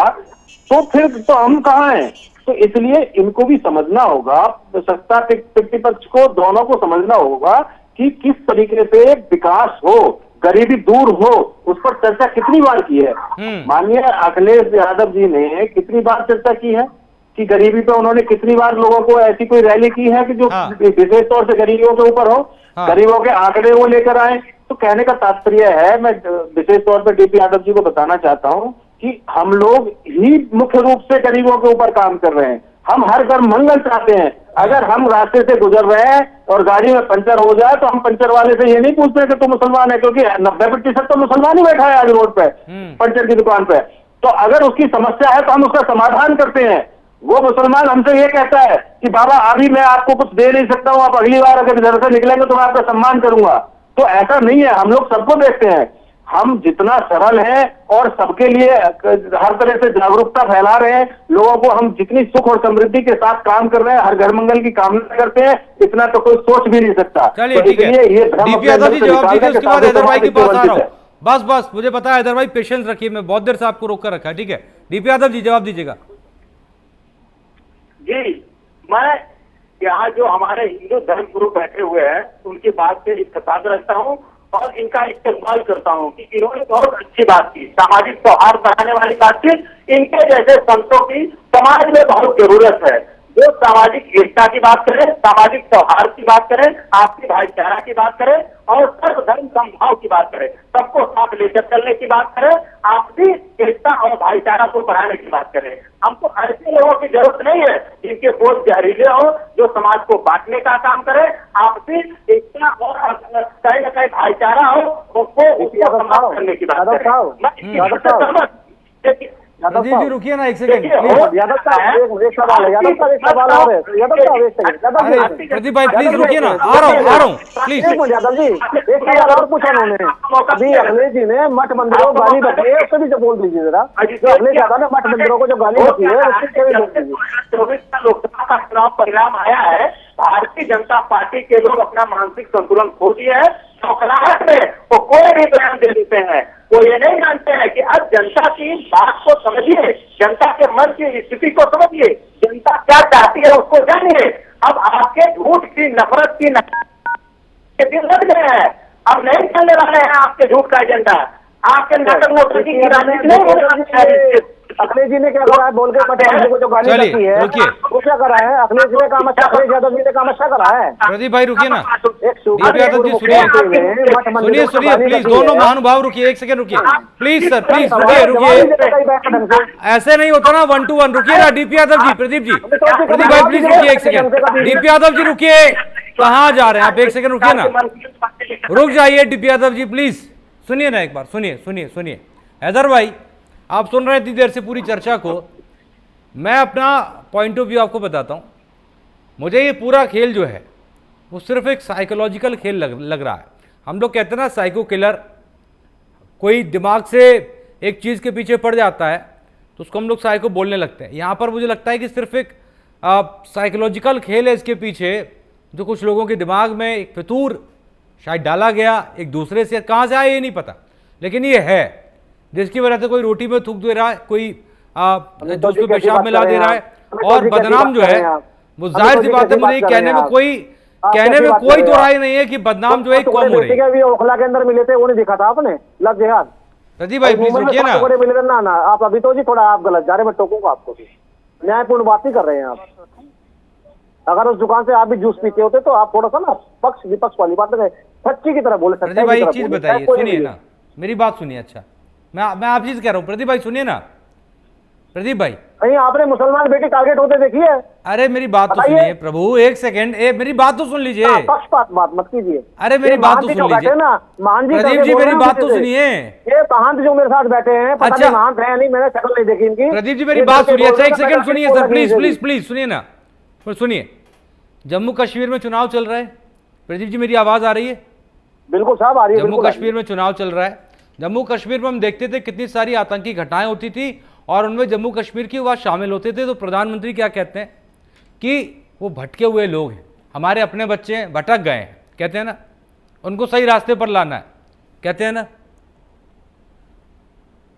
तो फिर तो हम कहाँ हैं? तो इसलिए इनको भी समझना होगा, सत्ता प्रतिपक्ष को दोनों को समझना होगा कि किस तरीके से विकास हो, गरीबी दूर हो, उस पर चर्चा कितनी बार की है। माननीय अखिलेश यादव जी ने कितनी बार चर्चा की है कि गरीबी पे उन्होंने कितनी बार लोगों को ऐसी कोई रैली की है कि जो विशेष तौर से गरीबों के ऊपर हो, गरीबों के आंकड़े वो लेकर आए। तो कहने का तात्पर्य है, मैं विशेष तौर पर डीपी यादव जी को बताना चाहता हूं कि हम लोग ही मुख्य रूप से गरीबों के ऊपर काम कर रहे हैं। हम हर घर मंगल चाहते हैं। अगर हम रास्ते से गुजर रहे हैं और गाड़ी में पंचर हो जाए तो हम पंचर वाले से ये नहीं पूछते कि तू मुसलमान है, क्योंकि 90% तो मुसलमान ही बैठा है आज रोड पे, पंचर की दुकान पे। तो अगर उसकी समस्या है तो हम उसका समाधान करते हैं। वो मुसलमान हमसे ये कहता है कि बाबा अभी मैं आपको कुछ दे नहीं सकता हूं, आप अगली बार अगर इधर से निकलेंगे तो मैं आपका सम्मान करूंगा। तो ऐसा नहीं है, हम लोग सबको देखते हैं। हम जितना सरल हैं और सबके लिए हर तरह से जागरूकता फैला रहे हैं, लोगों को हम जितनी सुख और समृद्धि के साथ काम कर रहे हैं, हर घर मंगल की कामना करते हैं, इतना तो कोई सोच भी नहीं सकता। चलिए ठीक है, डीपी यादव जी जवाब दीजिए, उसके बाद हैदर भाई के पास आ रहा हूं। बस मुझे पता है हैदर भाई, पेशेंस रखिए, मैं बहुत देर से आपको रोक कर रखा है। ठीक है डीपी यादव जी जवाब दीजिएगा। जी, मैं यहाँ जो हमारे हिंदू धर्म गुरु बैठे हुए हैं उनकी बात से इत्तेफाक रखता हूँ और इनका इस्तेमाल करता हूँ कि इन्होंने बहुत अच्छी बात की, सामाजिक सौहार्द बढ़ाने वाली बात की। इनके जैसे संतों की समाज में बहुत जरूरत है, जो सामाजिक एकता की बात करें, सामाजिक सौहार्द की बात करें, आपसी भाईचारा की बात करें और सर्वधर्म समभाव की बात करें, सबको साथ लेकर चलने की बात करें, आपसी एकता और भाईचारा को बढ़ाने की बात करें। हमको ऐसे लोगों की जरूरत नहीं है जिनके सोच जहरीले हो, जो समाज को बांटने का काम करे। आपसी एकता और कहीं न कहीं भाईचारा हो, उसको समाप्त करने की बात करें। मैं इसकी प्रदीप जी रुकिए ना एक सेकंड देखिए, प्लीज। यादव साहब एक सवाल है, यादव साहब एक सवाल और है, यादव साहब एक सेकंड, यादव जी, अरे प्रदीप भाई प्लीज रुकिए ना, आ रहा हूँ प्लीज। एक मिनट यादव जी, एक सवाल और पूछा उन्होंने। अभी अखिलेश जी ने मठ मंदिरों को गाली बकी है, उससे भी जो बोल दीजिए जरा, जो अखिलेश यादव ने मठ मंदिरों को जो गाली बकी है उससे भी बोल दीजिए। 2024 का लोकसभा का चुनाव परिणाम आया है, भारतीय जनता पार्टी के लोग अपना मानसिक संतुलन खो दिए हैं। चौकलाहट में वो कोई भी बयान दे देते हैं, वो ये नहीं जानते हैं कि अब जनता की बात को समझिए, जनता के मन की स्थिति को समझिए, जनता क्या चाहती है उसको जानिए। अब आपके झूठ की नफरत की के दिन लग गए हैं, अब नहीं चलने वाले हैं आपके झूठ का एजेंडा। आपके नाटक नोटंकी की राजनीति नहीं होने वाली है। अखिलेश जी ने क्या करा है बोल के मठ मंदिरों को जो गाली चलिए, बकी है रुकिए। वो क्या करा है? अखिलेश जी ने काम अच्छा, अखिलेश यादव जी ने काम अच्छा करा है। प्रदीप भाई रुकिए ना, एक दीप यादव जी सुनिए सुनिए प्लीज, दोनों महानुभाव रुकिए, एक सेकंड रुकिए प्लीज सर, प्लीज रुकिए। ऐसे नहीं होता ना 1 to 1, रुकिए ना डीपी यादव जी, प्रदीप जी, प्रदीप भाई प्लीज रुकिए एक सेकंड, डीपी यादव जी रुकिए, कहाँ जा रहे हैं आप? एक सेकंड रुकिए ना, रुक जाइए डीपी यादव जी प्लीज, सुनिए ना एक बार, सुनिए। हैदर भाई आप सुन रहे हैं इतनी देर से पूरी चर्चा को, मैं अपना पॉइंट ऑफ व्यू आपको बताता हूँ। मुझे ये पूरा खेल जो है वो सिर्फ एक साइकोलॉजिकल खेल लग रहा है। हम लोग कहते हैं ना साइको किलर, कोई दिमाग से एक चीज़ के पीछे पड़ जाता है तो उसको हम लोग साइको बोलने लगते हैं। यहाँ पर मुझे लगता है कि सिर्फ एक साइकोलॉजिकल खेल है इसके पीछे, जो कुछ लोगों के दिमाग में एक फितूर शायद डाला गया, एक दूसरे से कहाँ से आया ये नहीं पता, लेकिन ये है जिसकी वजह से कोई रोटी में थूक दे रहा है, कोई दूध में पेशाब मिला दे रहा है, और बदनाम जो है वो जाहिर सी बात है, मुझे कहने में कोई दो राय नहीं है कि बदनाम जो है कम हो रही है। ओखला के अंदर मिले थे वो नहीं दिखा था आपने, लग जिहाद प्रदीप भाई प्लीज रुकिए ना, मिले थे ना आप अभी तो जी थोड़ा आप गलत जा रहे, मैं टोकूंगा आपको, न्यायपूर्ण बात ही कर रहे हैं आप। अगर उस दुकान से आप भी जूस पीते होते तो आप थोड़ा सा ना पक्ष विपक्ष वाली बात करें, सच्ची की तरह बोले। प्रदीप भाई एक चीज बताइए, सुनिए ना मेरी बात सुनिए। अच्छा मैं आप चीज कह रहा हूँ, प्रदीप भाई सुनिए ना, प्रदीप भाई कहीं आपने मुसलमान बेटे टारगेट होते देखी है? अरे मेरी बात तो सुनिए प्रभु, एक सेकंड, मेरी बात तो सुन लीजिए, पक्षपात बात मत कीजिए। अरे मेरी बात तो सुन लीजिए ना, महान जी प्रदीप जी मेरी बात तो सुनिए। ये महंत जो मेरे साथ बैठे हैं, पता नहीं महंत है नहीं, मैंने शक्ल नहीं देखी इनकी। प्रदीप जी मेरी बात सुनिए, अच्छा एक सेकंड सुनिए सर, प्लीज सुनिए ना, सुनिए। जम्मू कश्मीर में चुनाव चल रहा है, प्रदीप जी मेरी आवाज आ रही है? बिल्कुल साहब आ रही है। जम्मू कश्मीर में चुनाव चल रहा है, जम्मू कश्मीर में हम देखते थे कितनी सारी आतंकी घटनाएं होती थी और उनमें जम्मू कश्मीर की बात शामिल होते थे, तो प्रधानमंत्री क्या कहते हैं कि वो भटके हुए लोग हैं, हमारे अपने बच्चे हैं, भटक गए हैं, कहते हैं ना, उनको सही रास्ते पर लाना है, कहते हैं ना।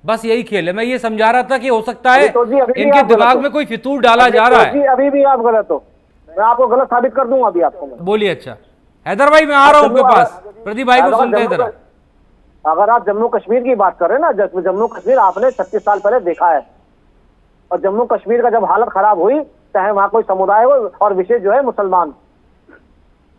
बस यही खेल है। मैं ये समझा रहा था कि हो सकता है इनके दिमाग में कोई फितूर डाला जा रहा है। अभी भी आप गलत हो, मैं आपको गलत साबित कर दूंगा अभी आपको। बोलिए। अच्छा हैदर भाई मैं आ रहा हूं आपके पास, प्रदीप भाई को सुनते हैं जरा। अगर आप जम्मू कश्मीर की बात कर रहे हैं ना, जम्मू कश्मीर आपने 36 साल पहले देखा है, और जम्मू कश्मीर का जब हालत खराब हुई, चाहे वहां कोई समुदाय हो और विशेष जो है मुसलमान,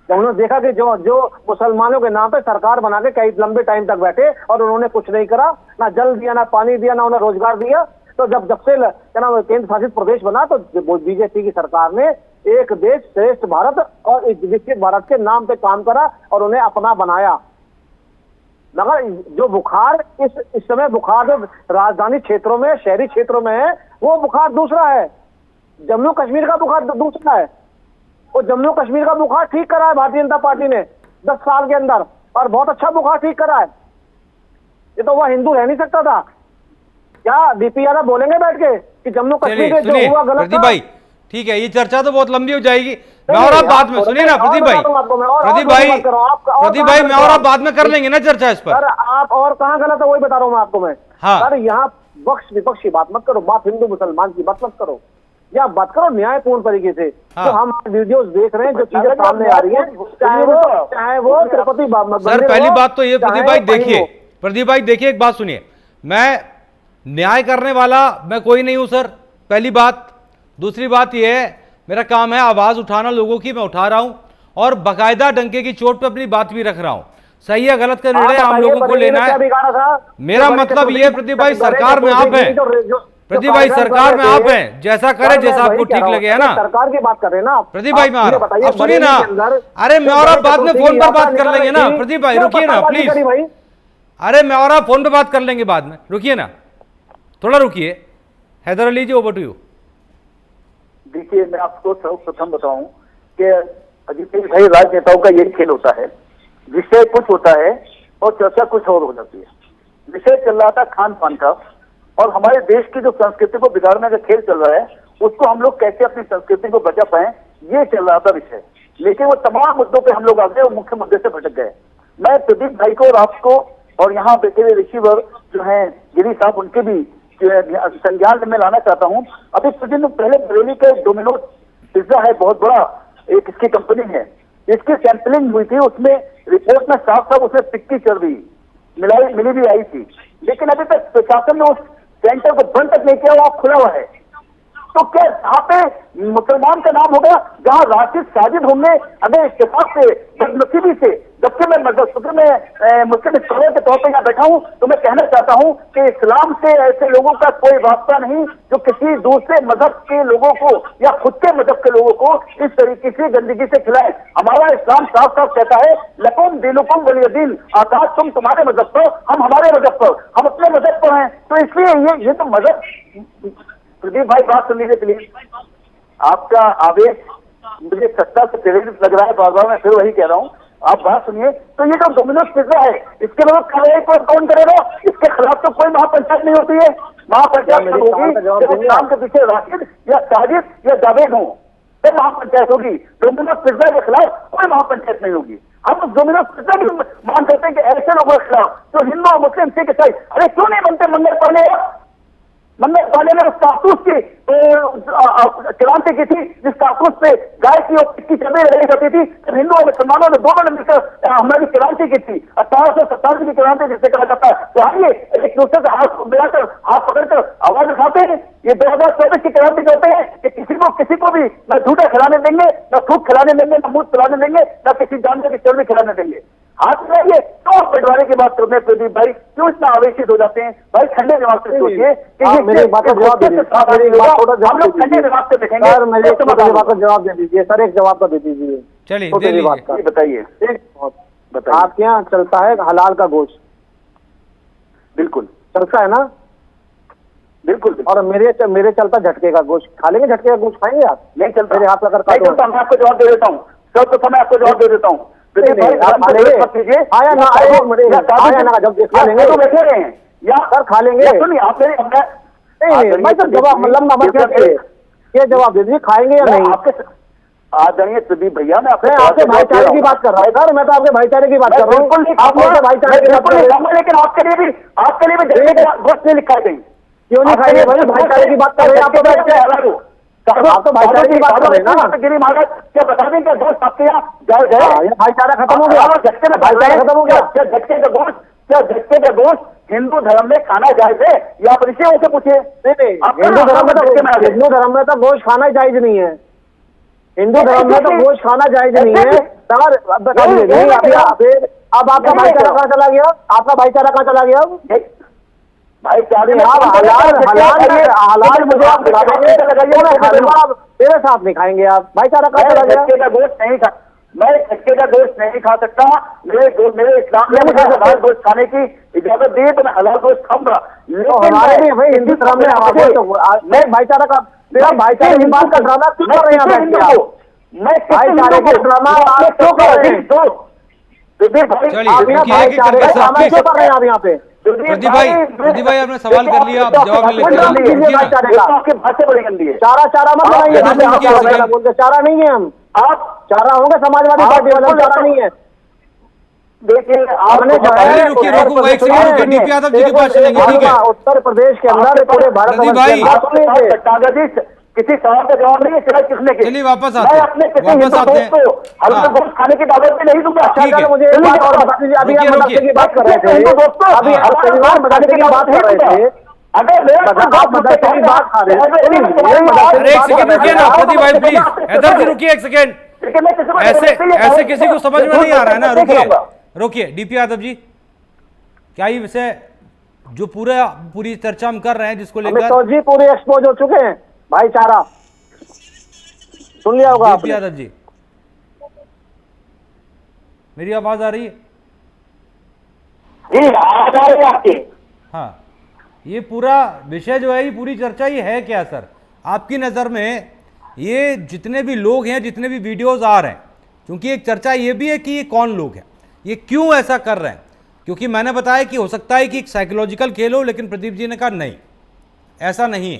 जब उन्होंने देखा कि जो मुसलमानों के नाम पे सरकार बना के कई लंबे टाइम तक बैठे और उन्होंने कुछ नहीं करा, ना जल दिया, ना पानी दिया, ना उन्हें रोजगार दिया, तो जब से क्या नाम केंद्र शासित प्रदेश बना तो बीजेपी की सरकार ने एक देश श्रेष्ठ भारत और विकसित भारत के नाम पे काम करा और उन्हें अपना बनाया। मगर जो बुखार इस समय बुखार जो राजधानी क्षेत्रों में, शहरी क्षेत्रों में है, वो बुखार दूसरा है। जम्मू कश्मीर का बुखार दूसरा है। वो जम्मू कश्मीर का बुखार ठीक करा है भारतीय जनता पार्टी ने 10 साल के अंदर, और बहुत अच्छा बुखार ठीक करा है। ये तो वह हिंदू रह नहीं सकता था। क्या डीपी यादव बोलेंगे बैठ के कि जम्मू कश्मीर में जो हुआ गलत था? भाई ठीक है, ये चर्चा तो बहुत लंबी हो जाएगी, मैं और आप बाद में, सुनिए ना प्रदीप भाई, मैं और आप बाद में कर लेंगे ना चर्चा इस पर। सर आप और कहाँ गलत है वही बता रहा हूँ मैं आपको। मैं सर यहाँ पक्ष विपक्ष की बात मत करो, बात हिंदू मुसलमान की बात मत करो, या बात करो न्यायपूर्ण तरीके से। जो हम वीडियोस देख रहे हैं, जो चीजें सामने आ रही है, चाहे वो तिरुपति सर, पहली बात तो ये प्रदीप भाई देखिए, एक बात सुनिए, मैं न्याय करने वाला मैं कोई नहीं हूं सर, पहली बात। दूसरी बात यह है, मेरा काम है आवाज उठाना लोगों की, मैं उठा रहा हूं और बाकायदा डंके की चोट पे अपनी बात भी रख रहा हूं। सही है गलत का निर्णय आम लोगों को लेना है। मेरा मतलब ये प्रदीप भाई, सरकार में आप हैं, प्रदीप भाई सरकार में आप हैं, जैसा करे जैसा आपको ठीक लगे, है ना। सरकार की बात कर रहे हैं ना प्रदीप भाई, मैं आ रहा हूं, सुनिए ना। अरे मैं और आप बाद में फोन पर बात कर लेंगे ना प्रदीप भाई, रुकिए ना प्लीज। अरे मैं और आप फोन पे बात कर लेंगे बाद में, रुकिए ना, थोड़ा रुकिए। हैदर अली जी, ओवर टू यू। देखिए, मैं आपको सर्वप्रथम बताऊं कि अजीत भाई, राजनेताओं का यही खेल होता है, विषय कुछ होता है और चर्चा कुछ और हो जाती है। विषय चल रहा था खान पान का, और हमारे देश की जो संस्कृति को बिगाड़ने का खेल चल रहा है, उसको हम लोग कैसे अपनी संस्कृति को बचा पाए, ये चल रहा था विषय। लेकिन वो तमाम मुद्दों पे हम लोग आ गए और मुख्य मुद्दे से भटक गए। मैं प्रदीप भाई को और आपको और यहाँ बैठे हुए रिसीवर जो हैं गिरी साहब, उनके भी संज्ञान में लाना चाहता हूँ। अभी कुछ दिन पहले बरेली के डोमिनोज पिज्जा है, बहुत बड़ा एक इसकी कंपनी है, इसकी सैंपलिंग हुई थी, उसमें रिपोर्ट में साफ साफ उसमें पिक्की चर्बी मिली भी आई थी। लेकिन अभी तक प्रशासन ने उस सेंटर को बंद तक नहीं किया, वहां खुला हुआ है। तो क्या यहाँ पे मुसलमान का नाम होगा जहाँ राशिद साजिद होंगे अगर इत्तेफाक से, बदनसीबी से, जबकि मैं मुस्लिम स्कॉलर के तौर पर यहाँ बैठा हूँ, तो मैं कहना चाहता हूँ कि इस्लाम से ऐसे लोगों का कोई वास्ता नहीं जो किसी दूसरे मजहब के लोगों को या खुद के मजहब के लोगों को इस तरीके से गंदगी से खिलाए। हमारा इस्लाम साफ साफ कहता है, लकुम दीनुकुम वलियदीन, आकाश तुम तुम्हारे मजहब पर, हम हमारे मजहब पर, हम अपने मजहब पर हैं। तो इसलिए ये तो मजहब, प्रदीप भाई बात सुन लीजिए प्लीज। आपका आवेश मुझे सत्ता से प्रेरित लग रहा है, बार बार मैं फिर वही कह रहा हूँ, आप बात सुनिए। तो ये जो डोमिनोज पिज्जा है, इसके बाद कार्रवाई कौन करेगा? इसके खिलाफ तो कोई महापंचायत नहीं होती है। महापंचायत होगी नाम के पीछे राशिद या साजिद या जावेद हो, तो महापंचायत होगी। डोमिनोज पिज्जा के खिलाफ कोई महापंचायत नहीं होगी। हम डोमिनोज पिज्जा भी मान करते हैं कि ऐसे लोगों के खिलाफ जो हिंदू और मुस्लिम सिख ईसाई, अरे क्यों नहीं बनते मंदिर पढ़ने? मंदिर वाले ने उस कारतूस की क्रांति की थी, जिस कारतूस पे गाय की और की चर्बी लगाई जाती थी। जब हिंदू और मुसलमानों ने दोनों ने मिलकर हमारी क्रांति की थी, 1857 की क्रांति जिसे कहा जाता है। तो आइए एक दूसरे से हाथ मिलाकर, हाथ पकड़कर आवाज उठाते हैं। ये 2024 की क्रांति कहते हैं कि किसी को भी न झूठा खिलाने देंगे, न थूक खिलाने देंगे, न मूत खिलाने देंगे, न किसी जानवर की चर्बी खिलाने देंगे। हाथ मिलाइए। तो बंटवारे की बात करने प्रदीप भाई क्यों इतना आवेशित हो जाते हैं? भाई ठंडे दिमाग से सोचिए कि ये मेरी बात का जवाब दीजिए, हम लोग ठंडे दिमाग से देखेंगे। सर मेरी बात का जवाब दे दीजिए सर, एक जवाब तो दे दीजिए। चलिए बताइए, आपके यहाँ चलता है हलाल का गोश्त? बिल्कुल चलता है ना, बिल्कुल। और मेरे चलता झटके का गोश्त, खा लेंगे? झटके का गोश्त खाएंगे आप? नहीं चलता, मेरे हाथ लगा चलता। मैं आपको जवाब दे देता हूँ सर, तो मैं आपको जवाब दे देता हूँ। जब देख रहे हैं या सर खा लेंगे? सुनिए आप मैं तो जवाब लंबा मत कीजिए, ये जवाब दे दीजिए, खाएंगे या नहीं? आपके आदरणीय प्रदीप भैया, मैं आपसे भाईचारे की बात कर रहा हूँ सर, मैं तो आपके भाईचारे की बात कर रहा हूँ। आप भाईचारे की बात कर रहे हैं, लेकिन आपके लिए भी गोश्त नहीं लिखा गई। क्यों नहीं खाएंगे भाई? भाईचारे की बात कर रहे हैं आप, तो भाईचारे की बात कर रहे हैं ना। गिरी महाराज क्या बता दें क्या दोस्त आपके यहाँ भाईचारा खत्म हो गया? भाईचारा खत्म हो गया? क्या झटके का गोश्त हिंदू धर्म में खाना जायज है? या आप ऋषियों से पूछिए। नहीं, हिंदू धर्म में तो गोश्त खाना जायज नहीं है। हिंदू धर्म में तो गोश्त खाना जायज नहीं है सर। अब आपका भाईचारा कहाँ चला गया? आपका भाईचारा कहाँ चला गया? भाईचारे हलाल मुझे आप तेरे साथ नहीं खाएंगे आप? भाईचारा कहाँ चला गया? झटके का गोश्त नहीं खा, मैं झटके का गोश्त नहीं खा सकता। मेरे इस्लाम ने मुझे हलाल गोश्त खाने की इजाजत दी, तो मैं हलाल गोश्त खाऊंगा। हमारे भी भाई हिंदू धर्म में मैं भाईचारा का, मेरा भाईचारे की बात का ड्रामा क्यों कर रहे हैं? मैं भाईचारे का ड्रामा क्यों कर रहे हैं? आप यहाँ पे प्रदीप भाई आपने सवाल कर लिया, आप जवाब ले भाषा बड़ी गंदी है। चारा मत बनाइए, बोलते चारा नहीं है हम। आप चारा होंगे समाजवादी पार्टी वाले, चारा नहीं है। देखिए आपने उत्तर प्रदेश के अंदर पूरे भारत किसी सवाल का जवाब नहीं है, सिर्फ किसने के। चलिए वापस आते हैं, अपने किसी दोस्त को हल्का गोश्त खाने की दावत भी नहीं दूंगा। मुझे एक बात और बता दीजिए, अभी हम मदरसे की बात कर रहे थे, अभी परिवार मदरसे की बात कर रहे थे, अगर मदरसे की बात कर रहे थे। एक सेकंड रुकिए ना प्रदीप भाई प्लीज, हैदर जी रुकिए एक सेकंड। ऐसे किसी को समझ में नहीं आ रहा है ना, रुकिए डीपी यादव जी, क्या ये विषय जो पूरी चर्चा हम कर रहे हैं जिसको लेकर तो जी पूरे एक्सपोज हो चुके हैं। भाईचारा सुन लिया होगा आपने? यादव जी मेरी आवाज आ रही है? जी आवाज आ रही है आपकी? हाँ ये पूरा विषय जो है, ये पूरी चर्चा ये है क्या सर आपकी नज़र में? ये जितने भी लोग हैं, जितने भी वीडियोस आ रहे हैं, क्योंकि एक चर्चा ये भी है कि ये कौन लोग हैं, ये क्यों ऐसा कर रहे हैं? क्योंकि मैंने बताया कि हो सकता है कि एक साइकोलॉजिकल खेल हो, लेकिन प्रदीप जी ने कहा नहीं, ऐसा नहीं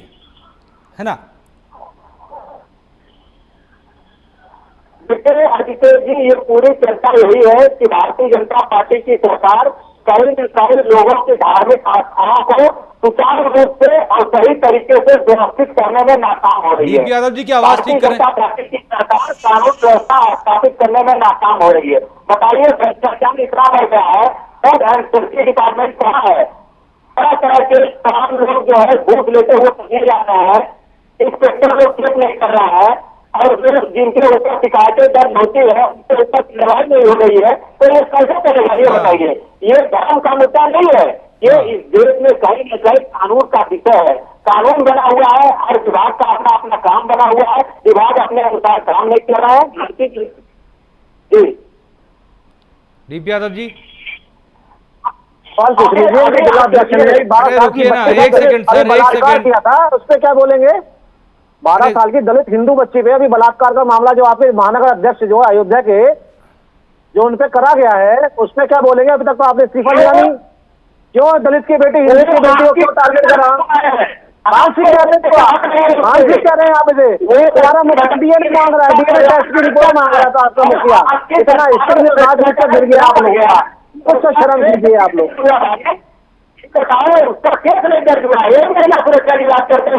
है ना? देखिए आदित्य जी, ये पूरी चर्चा यही है कि भारतीय जनता पार्टी की सरकार कई न कई लोगों की धार्मिक आस्थाओं को सुचारू रूप से और सही तरीके से व्यवस्थित करने में नाकाम हो रही है। यादव जी की आवाज ठीक करें। भारतीय जनता पार्टी की सरकार कानून व्यवस्था स्थापित करने में नाकाम हो रही है। बताइए, भ्रष्टाचार इतना बढ़ गया है, फूड एंड सेफ्टी डिपार्टमेंट कहाँ है? तरह तरह के तमाम लोग जो है घूस लेते हुए पकड़े जा रहे हैं, इंस्पेक्टर लोग चेक नहीं कर रहा है, और फिर जिनके ऊपर शिकायतें दर्ज होती है उनके ऊपर कार्रवाई नहीं हो रही है, तो ये कैसे चलेगा? ये बताइए। ये धर्म का मुद्दा नहीं है, ये इस देश में कहीं न कहीं कानून का विषय है। कानून बना हुआ है, हर विभाग का अपना अपना काम बना हुआ है, विभाग अपने अनुसार काम नहीं कर रहा है। जी डीपी यादव जी, सवाल पूछ लीजिए। रुकिए ना, एक सेकंड सर, एक सेकंड। किया था उस पर क्या बोलेंगे? 12 साल की दलित हिंदू बच्ची पे अभी बलात्कार का मामला जो आपके महानगर अध्यक्ष जो अयोध्या के जो उन पे करा गया है, उसमें क्या बोलेंगे? अभी तक तो आपने इस्तीफा दिया नहीं। क्यों दलित की बेटी हिंदू की बेटी को क्यों टारगेट करा? मानसिक कह रहे हैं आप इसे? तुम्हारा मुखिया डीएनए मांग रहा है, डीएनए टेस्ट की रिपोर्ट मांग रहा था आपका मुखिया। इतना स्कूल में राज नीचे गिर गया आप लोग, कुछ शर्म कीजिए आप लोग। उसका केस नहीं दर्ज हुआ, ये महिला सुरक्षा की बात करते हैं।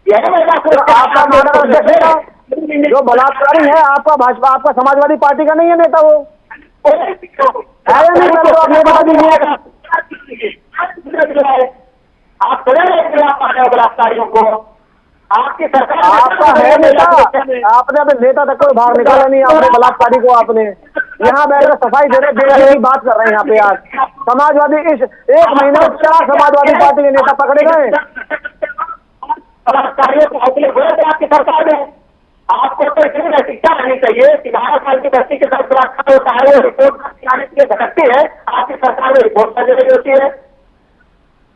आपका महानगर अध्यक्ष जो बलात्कारी है आपका भाजपा, आपका समाजवादी पार्टी का नहीं है नेता? वो है या नहीं? तो आप बता दीजिए। आप बलात्कारियों को, आपकी सरकार आपका है नेता, आपने अपने नेता तक को बाहर निकाला नहीं, आपने बलात्कारी को आपने यहाँ बैठकर सफाई देने की बात कर रहे हैं। यहाँ पे आज समाजवादी इस एक महीने में 4 समाजवादी पार्टी के नेता पकड़े गए। बलात्कारियों को हौसले हुए थे आपकी सरकार में। आपको तो इतनी शिक्षा रहनी चाहिए कि 12 साल की बच्ची के साथ बलात्कार होता है, वो रिपोर्ट आने के लिए भटकती है, आपकी सरकार में रिपोर्ट कर देनी होती है।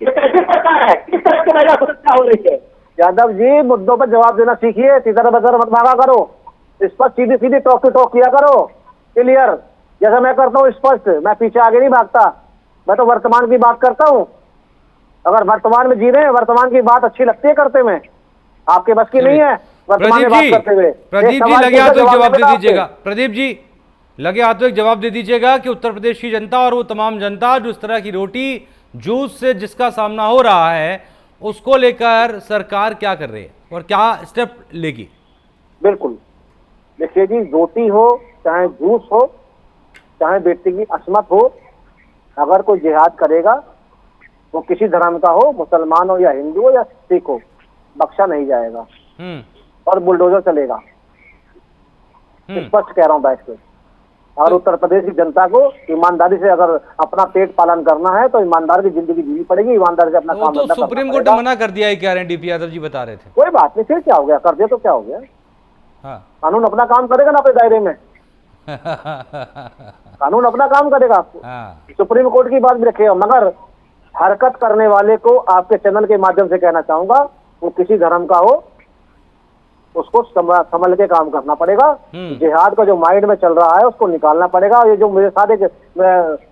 ये कैसी सरकार है? किस तरह की महिला सुरक्षा हो रही है? यादव जी, मुद्दों पर जवाब देना सीखिए, तितर बतर मत भागा करो, स्पष्ट सीधी सीधी टॉक टू टॉक किया करो, क्लियर। जैसा मैं करता हूँ स्पष्ट, मैं पीछे आगे नहीं भागता, मैं तो वर्तमान की बात करता हूँ। अगर वर्तमान में जी रहे हैं, वर्तमान की बात अच्छी लगती है करते में, आपके बस की नहीं है वर्तमान में बात करते हुए। प्रदीप जी लगे हाथों एक जवाब दे दीजिएगा। प्रदीप जी लगे हाथों एक जवाब दे दीजिएगा कि उत्तर प्रदेश की जनता और वो तमाम जनता जो इस तरह की रोटी जूस से जिसका सामना हो रहा है, उसको लेकर सरकार क्या कर रही है और क्या स्टेप लेगी? बिल्कुल, देखिए जी, रोटी हो चाहे जूस हो चाहे व्यक्ति की असमत हो, अगर कोई जिहाद करेगा वो किसी धर्म का हो, मुसलमान हो या हिंदू हो या सिख हो, बख्शा नहीं जाएगा और बुलडोजर चलेगा। स्पष्ट कह रहा हूँ बैठ के। और उत्तर प्रदेश की जनता को ईमानदारी से अगर अपना पेट पालन करना है तो ईमानदार की जिंदगी जीनी पड़ेगी, ईमानदारी से अपना काम तो सुप्रीम कोर्ट ने मना कर दिया है, कह रहे हैं डीपी यादव जी बता रहे थे। कोई बात नहीं, फिर क्या हो गया? कर दिया तो क्या हो गया? हाँ। कानून अपना काम करेगा ना अपने दायरे में। कानून अपना काम करेगा। आपको सुप्रीम कोर्ट की बात भी रखेगा, मगर हरकत करने वाले को आपके चैनल के माध्यम से कहना चाहूंगा, वो किसी धर्म का हो, उसको संभल के काम करना पड़ेगा। जिहाद का जो माइंड में चल रहा है उसको निकालना पड़ेगा। ये जो मेरे साथ एक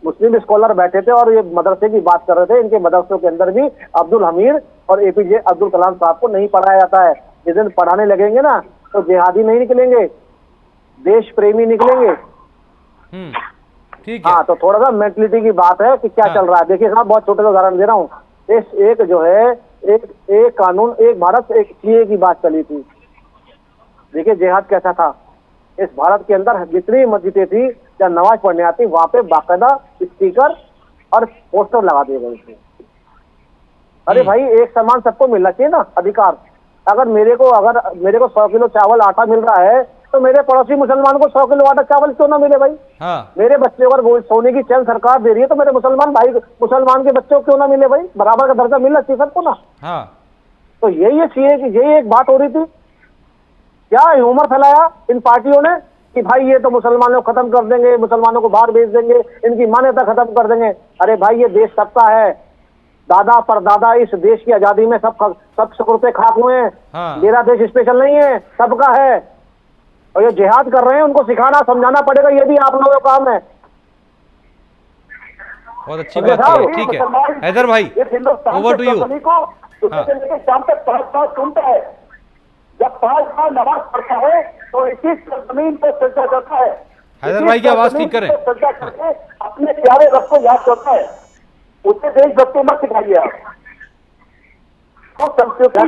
मुस्लिम स्कॉलर बैठे थे और ये मदरसे की बात कर रहे थे, इनके मदरसों के अंदर भी अब्दुल हमीद और एपीजे अब्दुल कलाम साहब को नहीं पढ़ाया जाता है। जिस दिन पढ़ाने लगेंगे ना तो जिहादी नहीं निकलेंगे, देश प्रेमी निकलेंगे। ठीक है। हाँ, तो थोड़ा सा मेंटलिटी की बात है कि क्या चल रहा है। देखिए साहब, बहुत छोटे उदाहरण दे रहा हूँ। एक जो है एक कानून, एक भारत एक सीए की बात चली थी। देखिए जिहाद कैसा था। इस भारत के अंदर जितनी मस्जिदें थी या नमाज पढ़ने आती, वहां पे बाकायदा स्पीकर और पोस्टर लगा दिए गए थे। अरे भाई, एक समान सबको मिलना चाहिए ना अधिकार। अगर मेरे को 100 किलो चावल आटा मिल रहा है तो मेरे पड़ोसी मुसलमान को 100 किलो आटा चावल क्यों ना मिले भाई? हाँ। मेरे बच्चे अगर सोने की चैन सरकार दे रही है तो मेरे मुसलमान के बच्चों को क्यों ना मिले भाई? बराबर का दर्जा मिलना चाहिए सबको ना। हाँ। तो यही एक बात हो रही थी। क्या ह्यूमर फैलाया इन पार्टियों ने कि भाई ये तो मुसलमानों को खत्म कर देंगे, मुसलमानों को बाहर भेज देंगे, इनकी मान्यता खत्म कर देंगे। अरे भाई, ये देश सबका है, दादा परदादा इस देश की आजादी में सब रुपए खाक हुए हैं। हाँ। मेरा देश स्पेशल नहीं है, सबका है। और ये जिहाद कर रहे हैं, उनको सिखाना समझाना पड़ेगा, ये भी आप लोगों का काम है। बहुत अच्छी बात है, ठीक है। हैदर भाई, ओवर टू यू। शाम तक 5 बार सुनता है, जब 5 बार नमाज पढ़ता है तो इसी जमीन पर सजदा करता है। हैदर भाई की आवाज ठीक करें। सजदा करके अपने प्यारे रब को याद करता है। उसे देशभक्ति मत सिखाइए आप। तो संस्कृति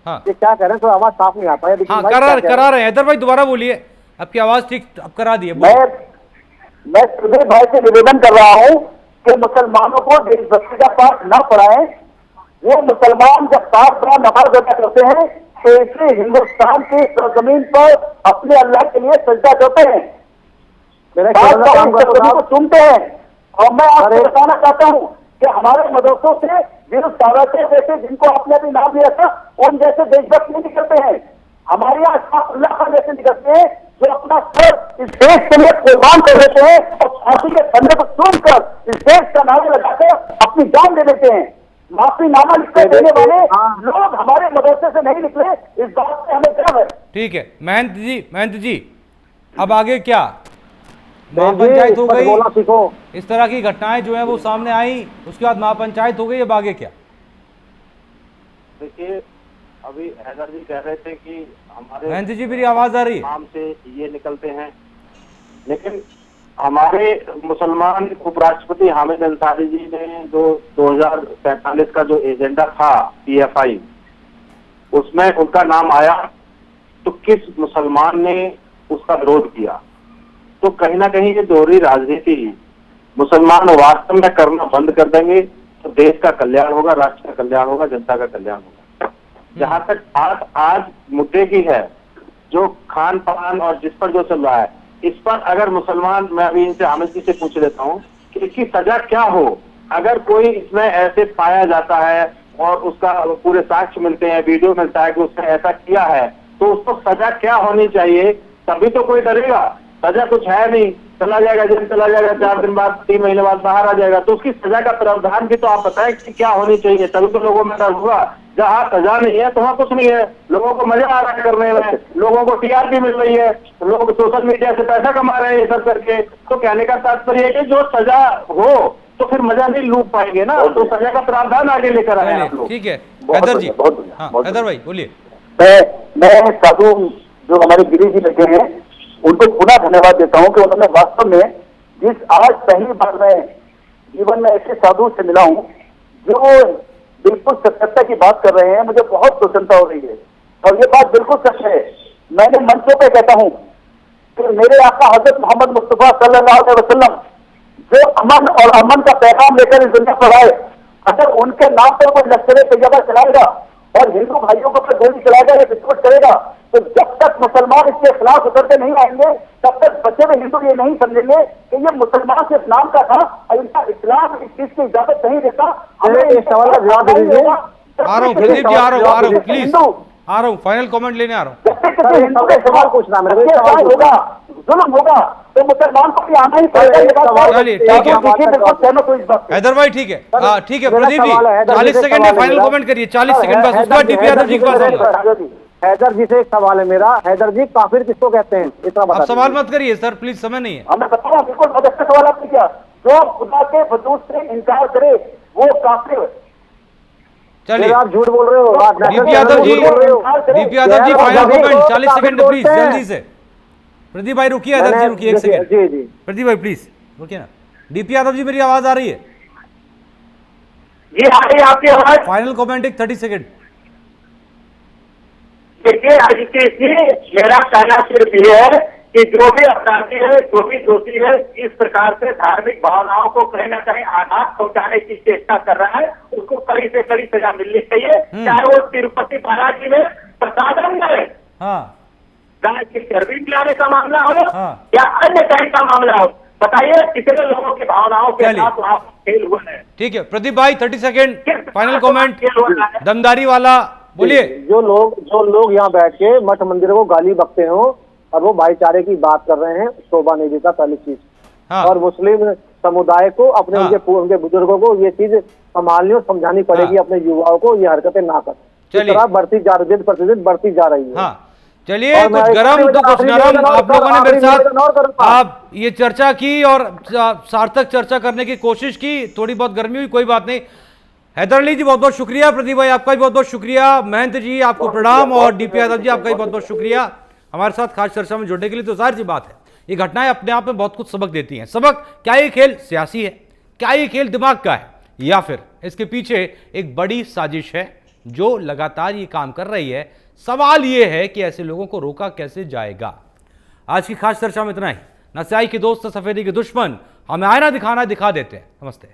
हाँ, ये क्या कह रहे हैं, तो आवाज साफ नहीं आता है। हाँ, करा रहे हैं। हैदर भाई दोबारा बोलिए, आपकी आवाज ठीक अब करा दिए। मैं सुधीर भाई से निवेदन कर रहा हूँ कि मुसलमानों को देशभक्ति का पाठ न पढ़ाएं। वो मुसलमान जब 5 बार नमाज अदा करते हैं तो इसे हिंदुस्तान की सरजमीन पर अपने अल्लाह के लिए सजदा करते हैं, को सुनते हैं। और मैं आपको बताना चाहता हूँ कि हमारे मदरसों से जैसे जिनको आपने भी नाम दिया था, उन जैसे देशभक्त नहीं निकलते हैं। हमारे यहाँ अल्लाह खान जैसे निकलते हैं जो अपना सर इस देश के लिए कुर्बान कर देते हैं और फांसी के फंदे को चूमकर इस देश का नारे लगाकर अपनी जान दे देते हैं। माफी नामा लिखकर देने वाले लोग हमारे मदरसे से नहीं निकले, इस बात से हमें गर्व है। ठीक है महंत जी, अब आगे क्या? महापंचायत हो गई, इस तरह की घटनाएं जो है वो सामने आई, उसके बाद महापंचायत हो गई, अब आगे क्या? देखिए, अभी हैदर जी कह रहे थे कि हमारे महंत जी मेरी आवाज आ रही है? नाम से ये निकलते हैं, लेकिन हमारे मुसलमान उपराष्ट्रपति हामिद अंसारी जी ने जो 2045 का जो एजेंडा था PFI, उसमें उनका नाम आया, तो किस मुसलमान ने उसका विरोध किया? तो कहीं ना कहीं ये दोहरी राजनीति, मुसलमान वास्तव में करना बंद कर देंगे तो देश का कल्याण होगा, राष्ट्र का कल्याण होगा, जनता का कल्याण होगा। जहां तक बात आज मुद्दे की है, जो खान पान और जिस पर जो चल रहा है, इस पर अगर मुसलमान, मैं अभी इनसे हामिद जी से पूछ लेता हूँ कि इसकी सजा क्या हो। अगर कोई इसमें ऐसे पाया जाता है और उसका पूरे साक्ष्य मिलते हैं, वीडियो मिलता है कि उसने ऐसा किया है, तो उसको सजा क्या होनी चाहिए? तभी तो कोई डरेगा। सजा कुछ है नहीं, चला जाएगा जेल, चला जाएगा 4 दिन बाद, 3 महीने बाद बाहर आ जाएगा। तो उसकी सजा का प्रावधान भी तो आप बताएं कि क्या होनी चाहिए, तभी तो लोगों में डर होगा। जहाँ सजा नहीं है तो वहाँ कुछ नहीं है, लोगों को मजा आ रहा है करने में, लोगों को TRP मिल रही है, लोग सोशल मीडिया से पैसा कमा रहे हैं ये सब करके। तो कहने का तात्पर्य है कि जो सजा हो तो फिर मजा नहीं लूट पाएंगे ना, तो सजा का प्रावधान आगे लेकर आए आप लोग। ठीक है हैदर जी, हाँ हैदर भाई बोलिए। मैं साधु जो हमारे गिरी जी लगे हैं उनको पुनः धन्यवाद देता हूं कि उन्होंने वास्तव में जिस आज पहली बार मैं जीवन में ऐसे साधु से मिला हूं जो बिल्कुल सत्यता की बात कर रहे हैं, मुझे बहुत प्रसन्नता हो रही है। और ये बात बिल्कुल सच है। मैंने मंचों पे कहता हूं कि मेरे आका हजरत मोहम्मद मुस्तफा सल्लल्लाहु अलैहि वसल्लम जो अमन और अमन का पैगाम लेकर इस दुनिया पर आए, अगर उनके नाम पर कोई लश्कर तैयबा चलाएगा और हिंदू भाइयों को गोली चलाएगा या विस्फोट करेगा, तो जब तक मुसलमान इसके खिलाफ उतरते नहीं आएंगे तब तक बचे हुए हिंदू ये नहीं समझेंगे कि ये मुसलमान सिर्फ नाम का था और इनका इस्लाम इस चीज की इजाजत नहीं देता। हमें इस सवाल का जवाब दीजिए। आ रहा हूँ प्रदीप जी, आ रहा हूँ प्लीज, आ रहा हूँ, फाइनल कमेंट लेने आ रहा हूँ। जब तक हिंदू का सवाल पूछना मेरे होगा, जुल्म होगा, तो मुसलमान को भी आना ही पड़ेगा। चलिए ठीक है हैदर भाई, ठीक है, ठीक है प्रदीप जी 40 सेकंड में फाइनल कमेंट करिए, 40 सेकंड बस, उसके बाद DP यादव जी के पास आऊंगा। हैदर जी से एक सवाल है मेरा। हैदर जी काफिर किसको कहते हैं, इतना बता। आप सवाल मत करिए सर प्लीज, समय नहीं है। हमें बताया बिल्कुल बहुत अच्छा सवाल आपने किया। जो खुदा के वजूद से इनकार करे वो काफिर। चलिए आप झूठ बोल रहे हो। DP Yadav ji, DP Yadav ji final comment 40 second please, जल्दी से। प्रदीप भाई रुकिए, हैदर जी रुकिए 1 सेकंड। जी जी प्रदीप भाई प्लीज रुकिए ना। DP यादव जी मेरी आवाज आ रही है? जी आ रही है आपकी आवाज। फाइनल कमेंट एक 30 सेकंड। देखिए आदित्य जी, मेरा कहना सिर्फ ये है कि जो भी अपराधी है, जो भी दोषी है, इस प्रकार से धार्मिक भावनाओं को कहीं ना कहीं आघात पहुंचाने की चेष्टा कर रहा है, उसको कड़ी से कड़ी सजा मिलनी चाहिए। चाहे वो तिरुपति बालाजी में प्रसादम है, हाँ, गाय की चर्बी पिलाने का मामला हो, हाँ, या अन्य कहीं का मामला हो, बताइए कितने लोगों की भावनाओं के साथ वहां खेल हुआ है। ठीक है प्रदीप भाई 30 सेकंड फाइनल कमेंट, दमदारी वाला बोलिए। जो लोग यहाँ बैठ के मठ मंदिरों को गाली बकते हो और वो भाईचारे की बात कर रहे हैं, शोभा नहीं देता पहली चीज। हाँ। और मुस्लिम समुदाय को अपने हाँ। उनके बुजुर्गों को ये चीज संभालनी और समझानी पड़ेगी, हाँ। अपने युवाओं को ये हरकतें ना करें। इस चलिए। तरह बढ़ती जा रही, दिन प्रतिदिन बढ़ती जा रही है। हाँ चलिए, और मैं कुछ गरम तो कुछ आखिरी नरम। निवेदन और आप लोगों ने मेरे आखिरी निवेदन और साथ करूंगा। आप ये चर्चा की और सार्थक चर्चा करने की कोशिश की, थोड़ी बहुत गर्मी हुई, कोई बात नहीं। हैदर अली जी बहुत बहुत शुक्रिया, प्रदीप भाई आपका भी बहुत बहुत शुक्रिया, महंत जी आपको प्रणाम, और डीपी यादव जी आपका भी बहुत बहुत शुक्रिया हमारे साथ खास चर्चा में जुड़ने के लिए। तो जाहिर सी बात है, ये घटनाएं अपने आप में बहुत कुछ सबक देती हैं। सबक क्या ये खेल सियासी है, क्या ये खेल दिमाग का है, या फिर इसके पीछे एक बड़ी साजिश है जो लगातार ये काम कर रही है। सवाल ये है कि ऐसे लोगों को रोका कैसे जाएगा। आज की खास चर्चा में इतना ही। न स्याही के दोस्त, न सफेदी के दुश्मन, हमें आईना दिखाना दिखा देते हैं। नमस्ते।